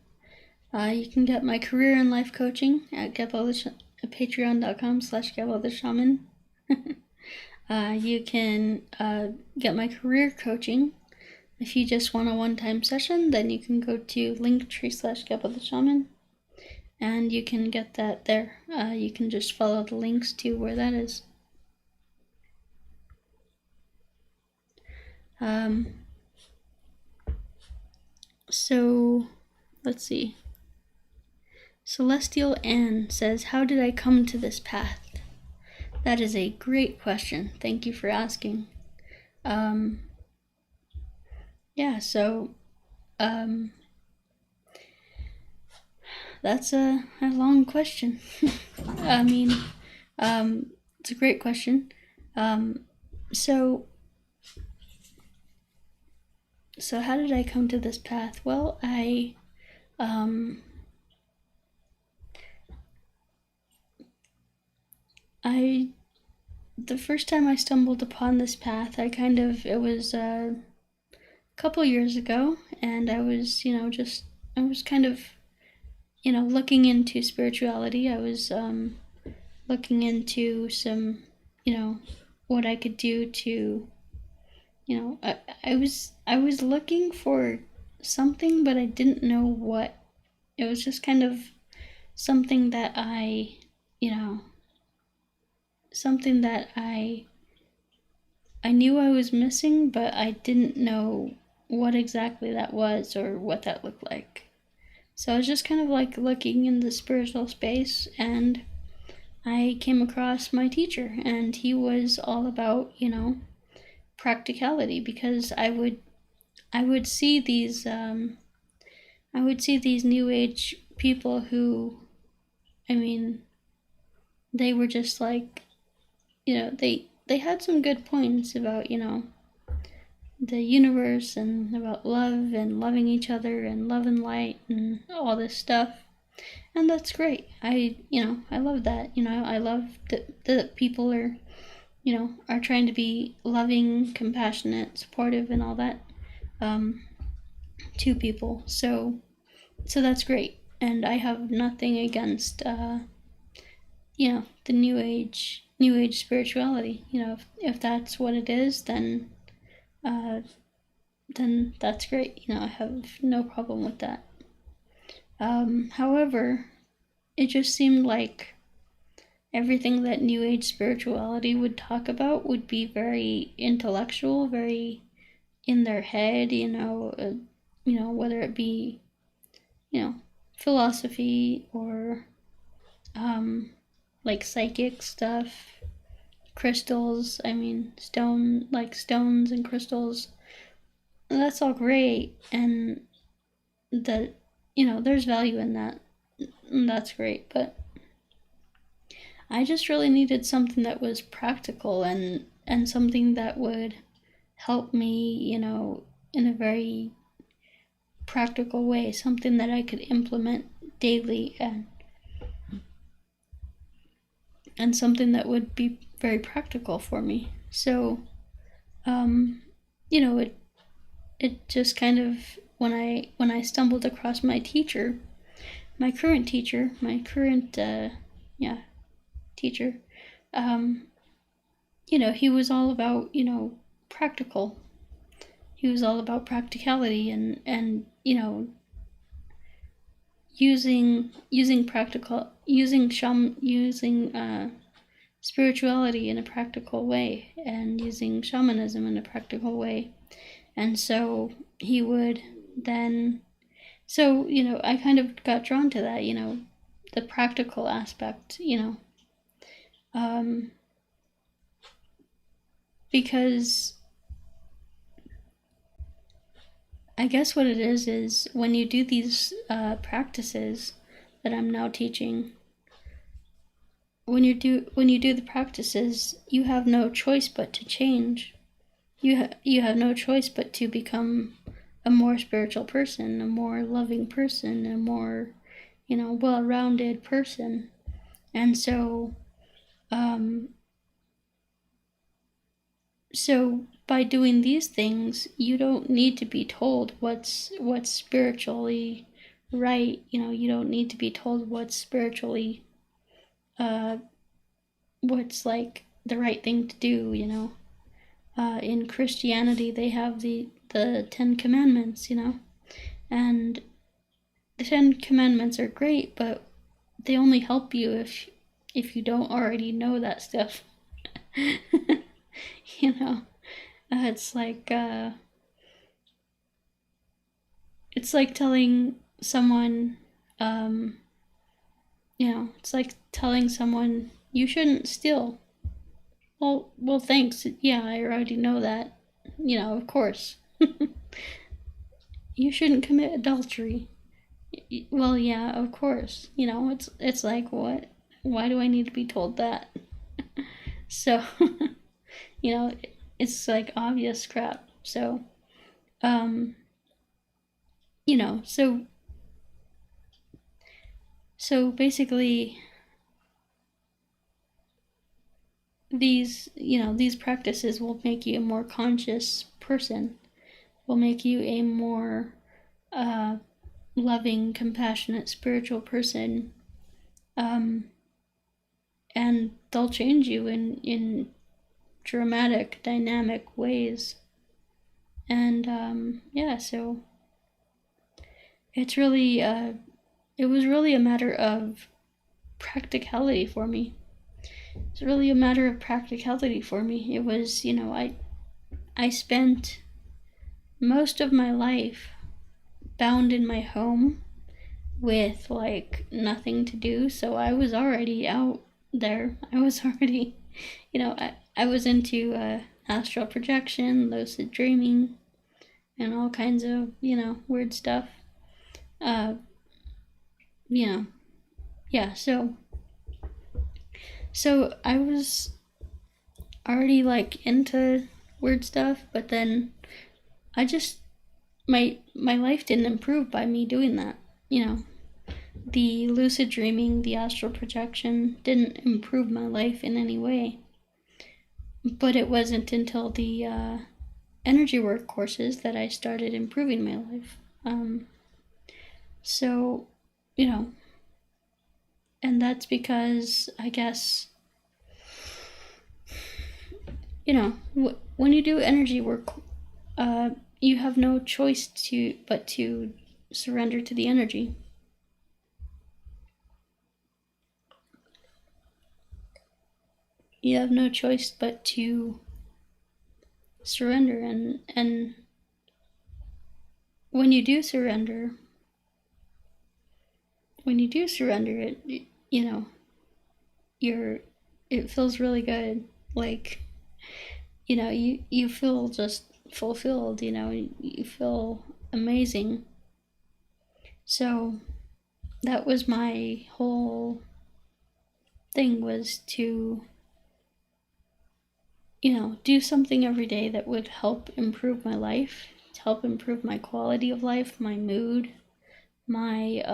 You can get my career and life coaching at patreon.com/GabbaTheShaman. You can get my career coaching. If you just want a one-time session, then you can go to linktree/GabbaTheShaman, and you can get that there. You can just follow the links to where that is. So let's see. Celestial Anne says, how did I come to this path? That is a great question. Thank you for asking. Yeah, so that's a long question. I mean, it's a great question. So So how did I come to this path? Well, the first time I stumbled upon this path, it was a couple years ago, and I was, I was kind of, looking into spirituality. I was looking into some, what I could do to, I was looking for something, but I didn't know what. It was just kind of something that you know, something that I knew I was missing, but I didn't know what exactly that was or what that looked like. So I was just kind of like looking in the spiritual space, and I came across my teacher, and he was all about, practicality, because I would see these new age people who, I mean, they were just like, they had some good points about, the universe and about love and loving each other and love and light and all this stuff. And that's great. I love that. I love that people are, are trying to be loving, compassionate, supportive, and all that to people. So that's great. And I have nothing against, the new age spirituality. If that's what it is, then that's great. I have no problem with that. However, it just seemed like everything that new age spirituality would talk about would be very intellectual, very in their head, whether it be, philosophy or like psychic stuff, crystals, stones and crystals. That's all great, and that, there's value in that. And that's great, but I just really needed something that was practical, and something that would help me, in a very practical way, something that I could implement daily, and something that would be very practical for me. So, it just kind of, when I stumbled across my teacher, my current teacher, teacher, he was all about, practical. He was all about practicality and using spirituality in a practical way, and using shamanism in a practical way. And so he would then, I kind of got drawn to that, the practical aspect, because I guess what it is when you do these practices that I'm now teaching, when you do the practices, you have no choice but to change. You have no choice but to become a more spiritual person, a more loving person, a more, well-rounded person. And so, by doing these things, you don't need to be told what's spiritually right. You don't need to be told what's spiritually, what's like the right thing to do. In Christianity, they have the 10 Commandments, and the 10 Commandments are great, but they only help you if you don't already know that stuff. It's like telling someone, it's like telling someone you shouldn't steal. Well, thanks. Yeah, I already know that. Of course. You shouldn't commit adultery. Well, yeah, of course. It's like, what? Why do I need to be told that? So, it's like obvious crap. So, you know, so basically these practices will make you a more conscious person, will make you a more loving, compassionate, spiritual person, and they'll change you in dramatic, dynamic ways. And yeah, so it's really it was really a matter of practicality for me. It's really a matter of practicality for me. It was, I spent most of my life bound in my home with like nothing to do, so I was already out there. I was already, I was into astral projection, lucid dreaming, and all kinds of, weird stuff. Yeah, so I was already like into weird stuff, but then I just my life didn't improve by me doing that. The lucid dreaming, the astral projection didn't improve my life in any way. But it wasn't until the energy work courses that I started improving my life. So, and that's because I guess, when you do energy work, you have no choice but to surrender to the energy. You have no choice but to surrender, and when you do surrender, it, it feels really good. Like, you feel just fulfilled, you feel amazing. So that was my whole thing, was to, do something every day that would help improve my life, to help improve my quality of life, my mood, my,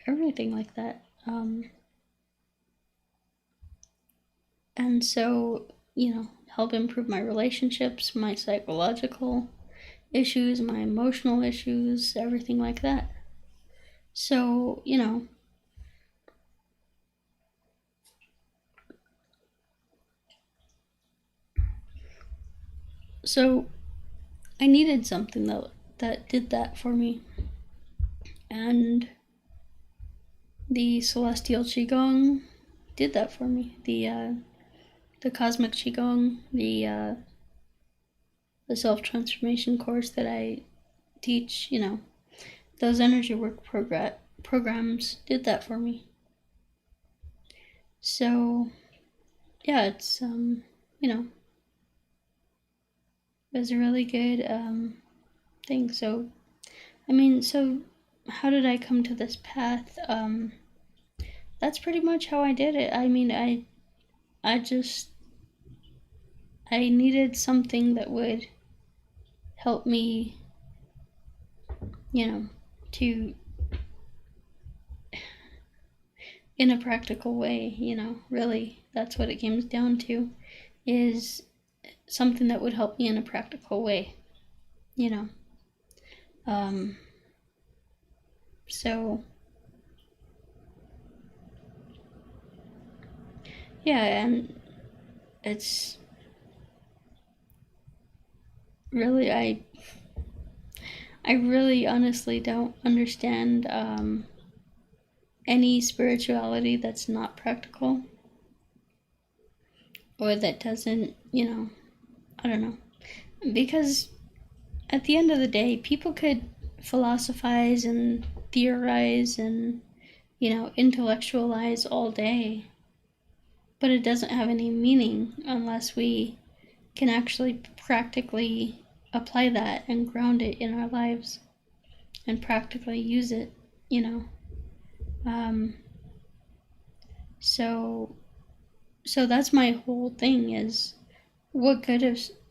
everything like that. And so, help improve my relationships, my psychological issues, my emotional issues, everything like that. So, so I needed something that did that for me. And the Celestial Qigong did that for me. The Cosmic Qigong, the self-transformation course that I teach, those energy work programs did that for me. So, yeah, it's, it was a really good thing. So, so how did I come to this path? That's pretty much how I did it. I needed something that would help me, to, in a practical way, really, that's what it comes down to, is something that would help me in a practical way, so, yeah, and it's really, I really honestly don't understand any spirituality that's not practical, or that doesn't, I don't know. Because at the end of the day, people could philosophize and theorize and, intellectualize all day, but it doesn't have any meaning unless we can actually practically apply that and ground it in our lives and practically use it, so that's my whole thing, is what good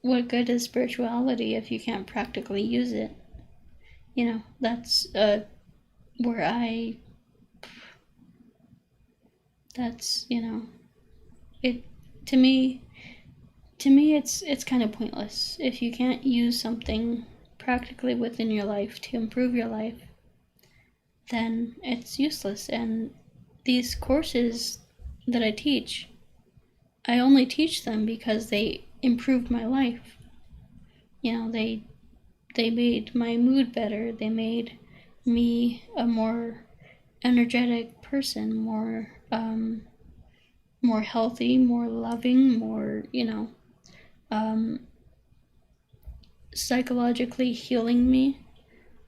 what good is spirituality if you can't practically use it? You know, that's where that's, you know, it to me it's kind of pointless if you can't use something practically within your life to improve your life. Then it's useless. And these courses that I teach, I only teach them because they improved my life. You know, they made my mood better. They made me a more energetic person, more healthy, more loving, more, you know, psychologically healing me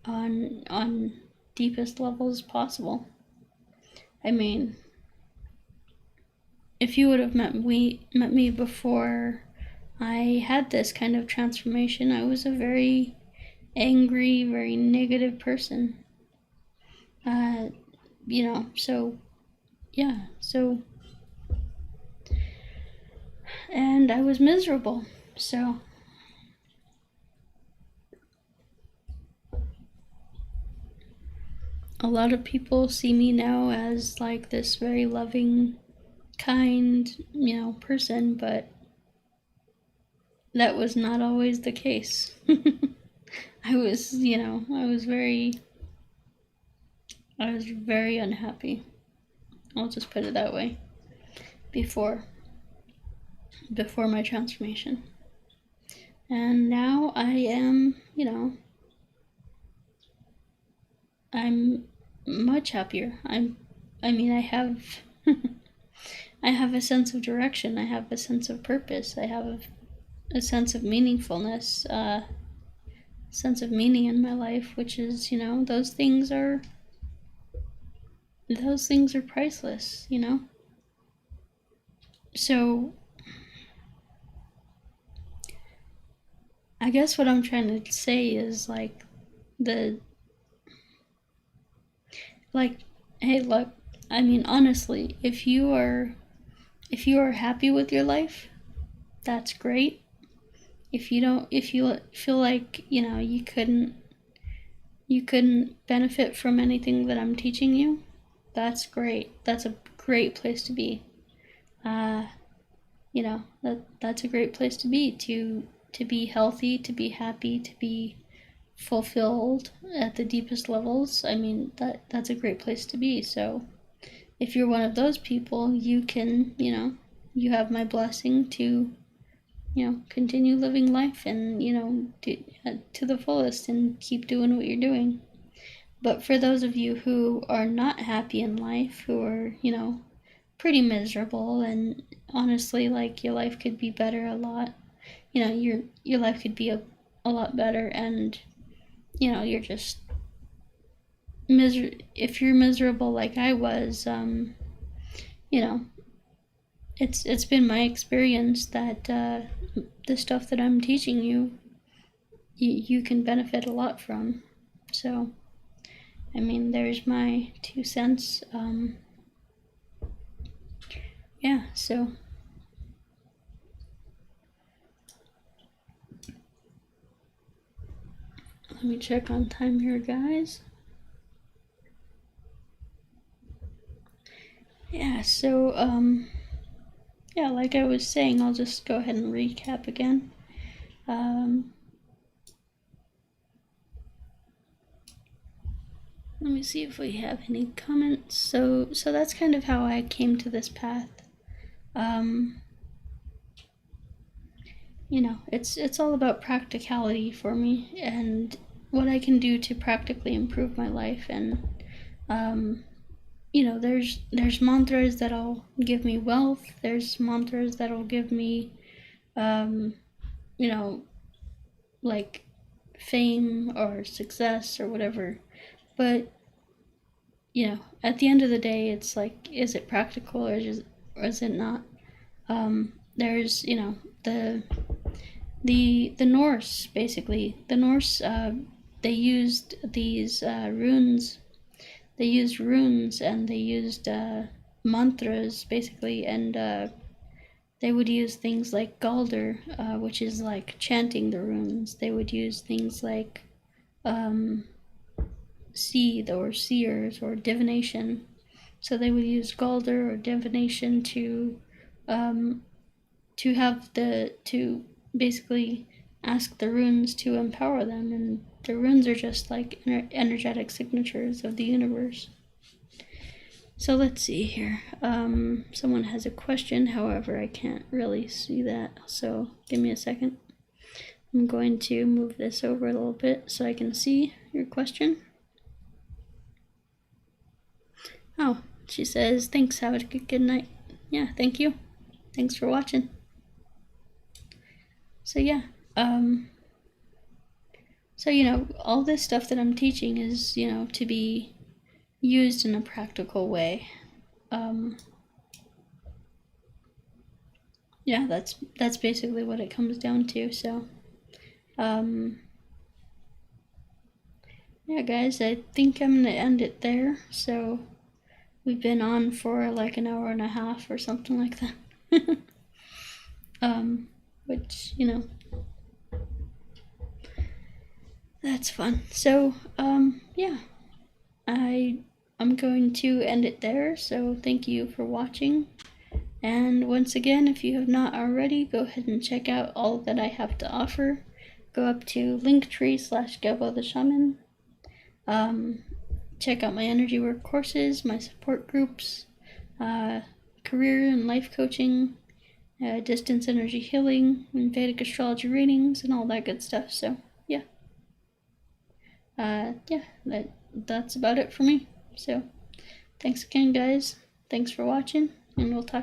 on deepest levels possible. I mean, if you would have met me before I had this kind of transformation, I was a very angry, very negative person. You know, so yeah, and I was miserable. So a lot of people see me now as like this very loving, kind, you know, person, but that was not always the case. I was very unhappy. I'll just put it that way. Before my transformation. And now I am, you know, I'm much happier. I have I have a sense of direction. I have a sense of purpose. I have a sense of meaningfulness, sense of meaning in my life, which is, you know, those things are priceless, you know? So I guess what I'm trying to say is like hey, look, I mean, honestly, if you are happy with your life, that's great. If you feel like, you know, you couldn't benefit from anything that I'm teaching you, that's great. That's a great place to be. You know, that's a great place to be, to be healthy, to be happy, to be fulfilled at the deepest levels. I mean, that's a great place to be. So if you're one of those people, you can, you know, you have my blessing to, you know, continue living life and, you know, to the fullest and keep doing what you're doing. But for those of you who are not happy in life, who are, you know, pretty miserable, and honestly, like, your life could be better a lot, you know, your life could be a lot better, and, you know, you're just if you're miserable like I was, you know, it's been my experience that the stuff that I'm teaching you can benefit a lot from. So, I mean, there's my 2 cents. Yeah, so let me check on time here, guys. Yeah, so yeah, like I was saying, I'll just go ahead and recap again. Let me see if we have any comments. So that's kind of how I came to this path. You know, it's all about practicality for me and what I can do to practically improve my life. And you know, there's mantras that'll give me wealth. There's mantras that'll give me, you know, like fame or success or whatever. But, you know, at the end of the day, it's like, is it practical or is it not? There's, you know, the Norse, basically. The Norse, they used these runes. They used runes and they used mantras, basically, and they would use things like Galder, which is like chanting the runes. They would use things like seed or seers or divination. So they would use Galder or divination to basically ask the runes to empower them, and the runes are just like energetic signatures of the universe. So let's see here. Someone has a question, however, I can't really see that, so give me a second. I'm going to move this over a little bit so I can see your question. Oh, she says, thanks, have a good night. Yeah, thank you. Thanks for watching. So yeah, so all this stuff that I'm teaching is, to be used in a practical way. Yeah, that's basically what it comes down to. So, yeah, guys, I think I'm gonna end it there. So, we've been on for like an hour and a half or something like that. Which, that's fun. So, yeah, I'm going to end it there. So, thank you for watching. And once again, if you have not already, go ahead and check out all that I have to offer. Go up to linktree/Gebo the Shaman. Check out my energy work courses, my support groups, career and life coaching, distance energy healing, and Vedic astrology readings, and all that good stuff. So yeah, that's about it for me. So thanks again, guys. Thanks for watching, and we'll talk.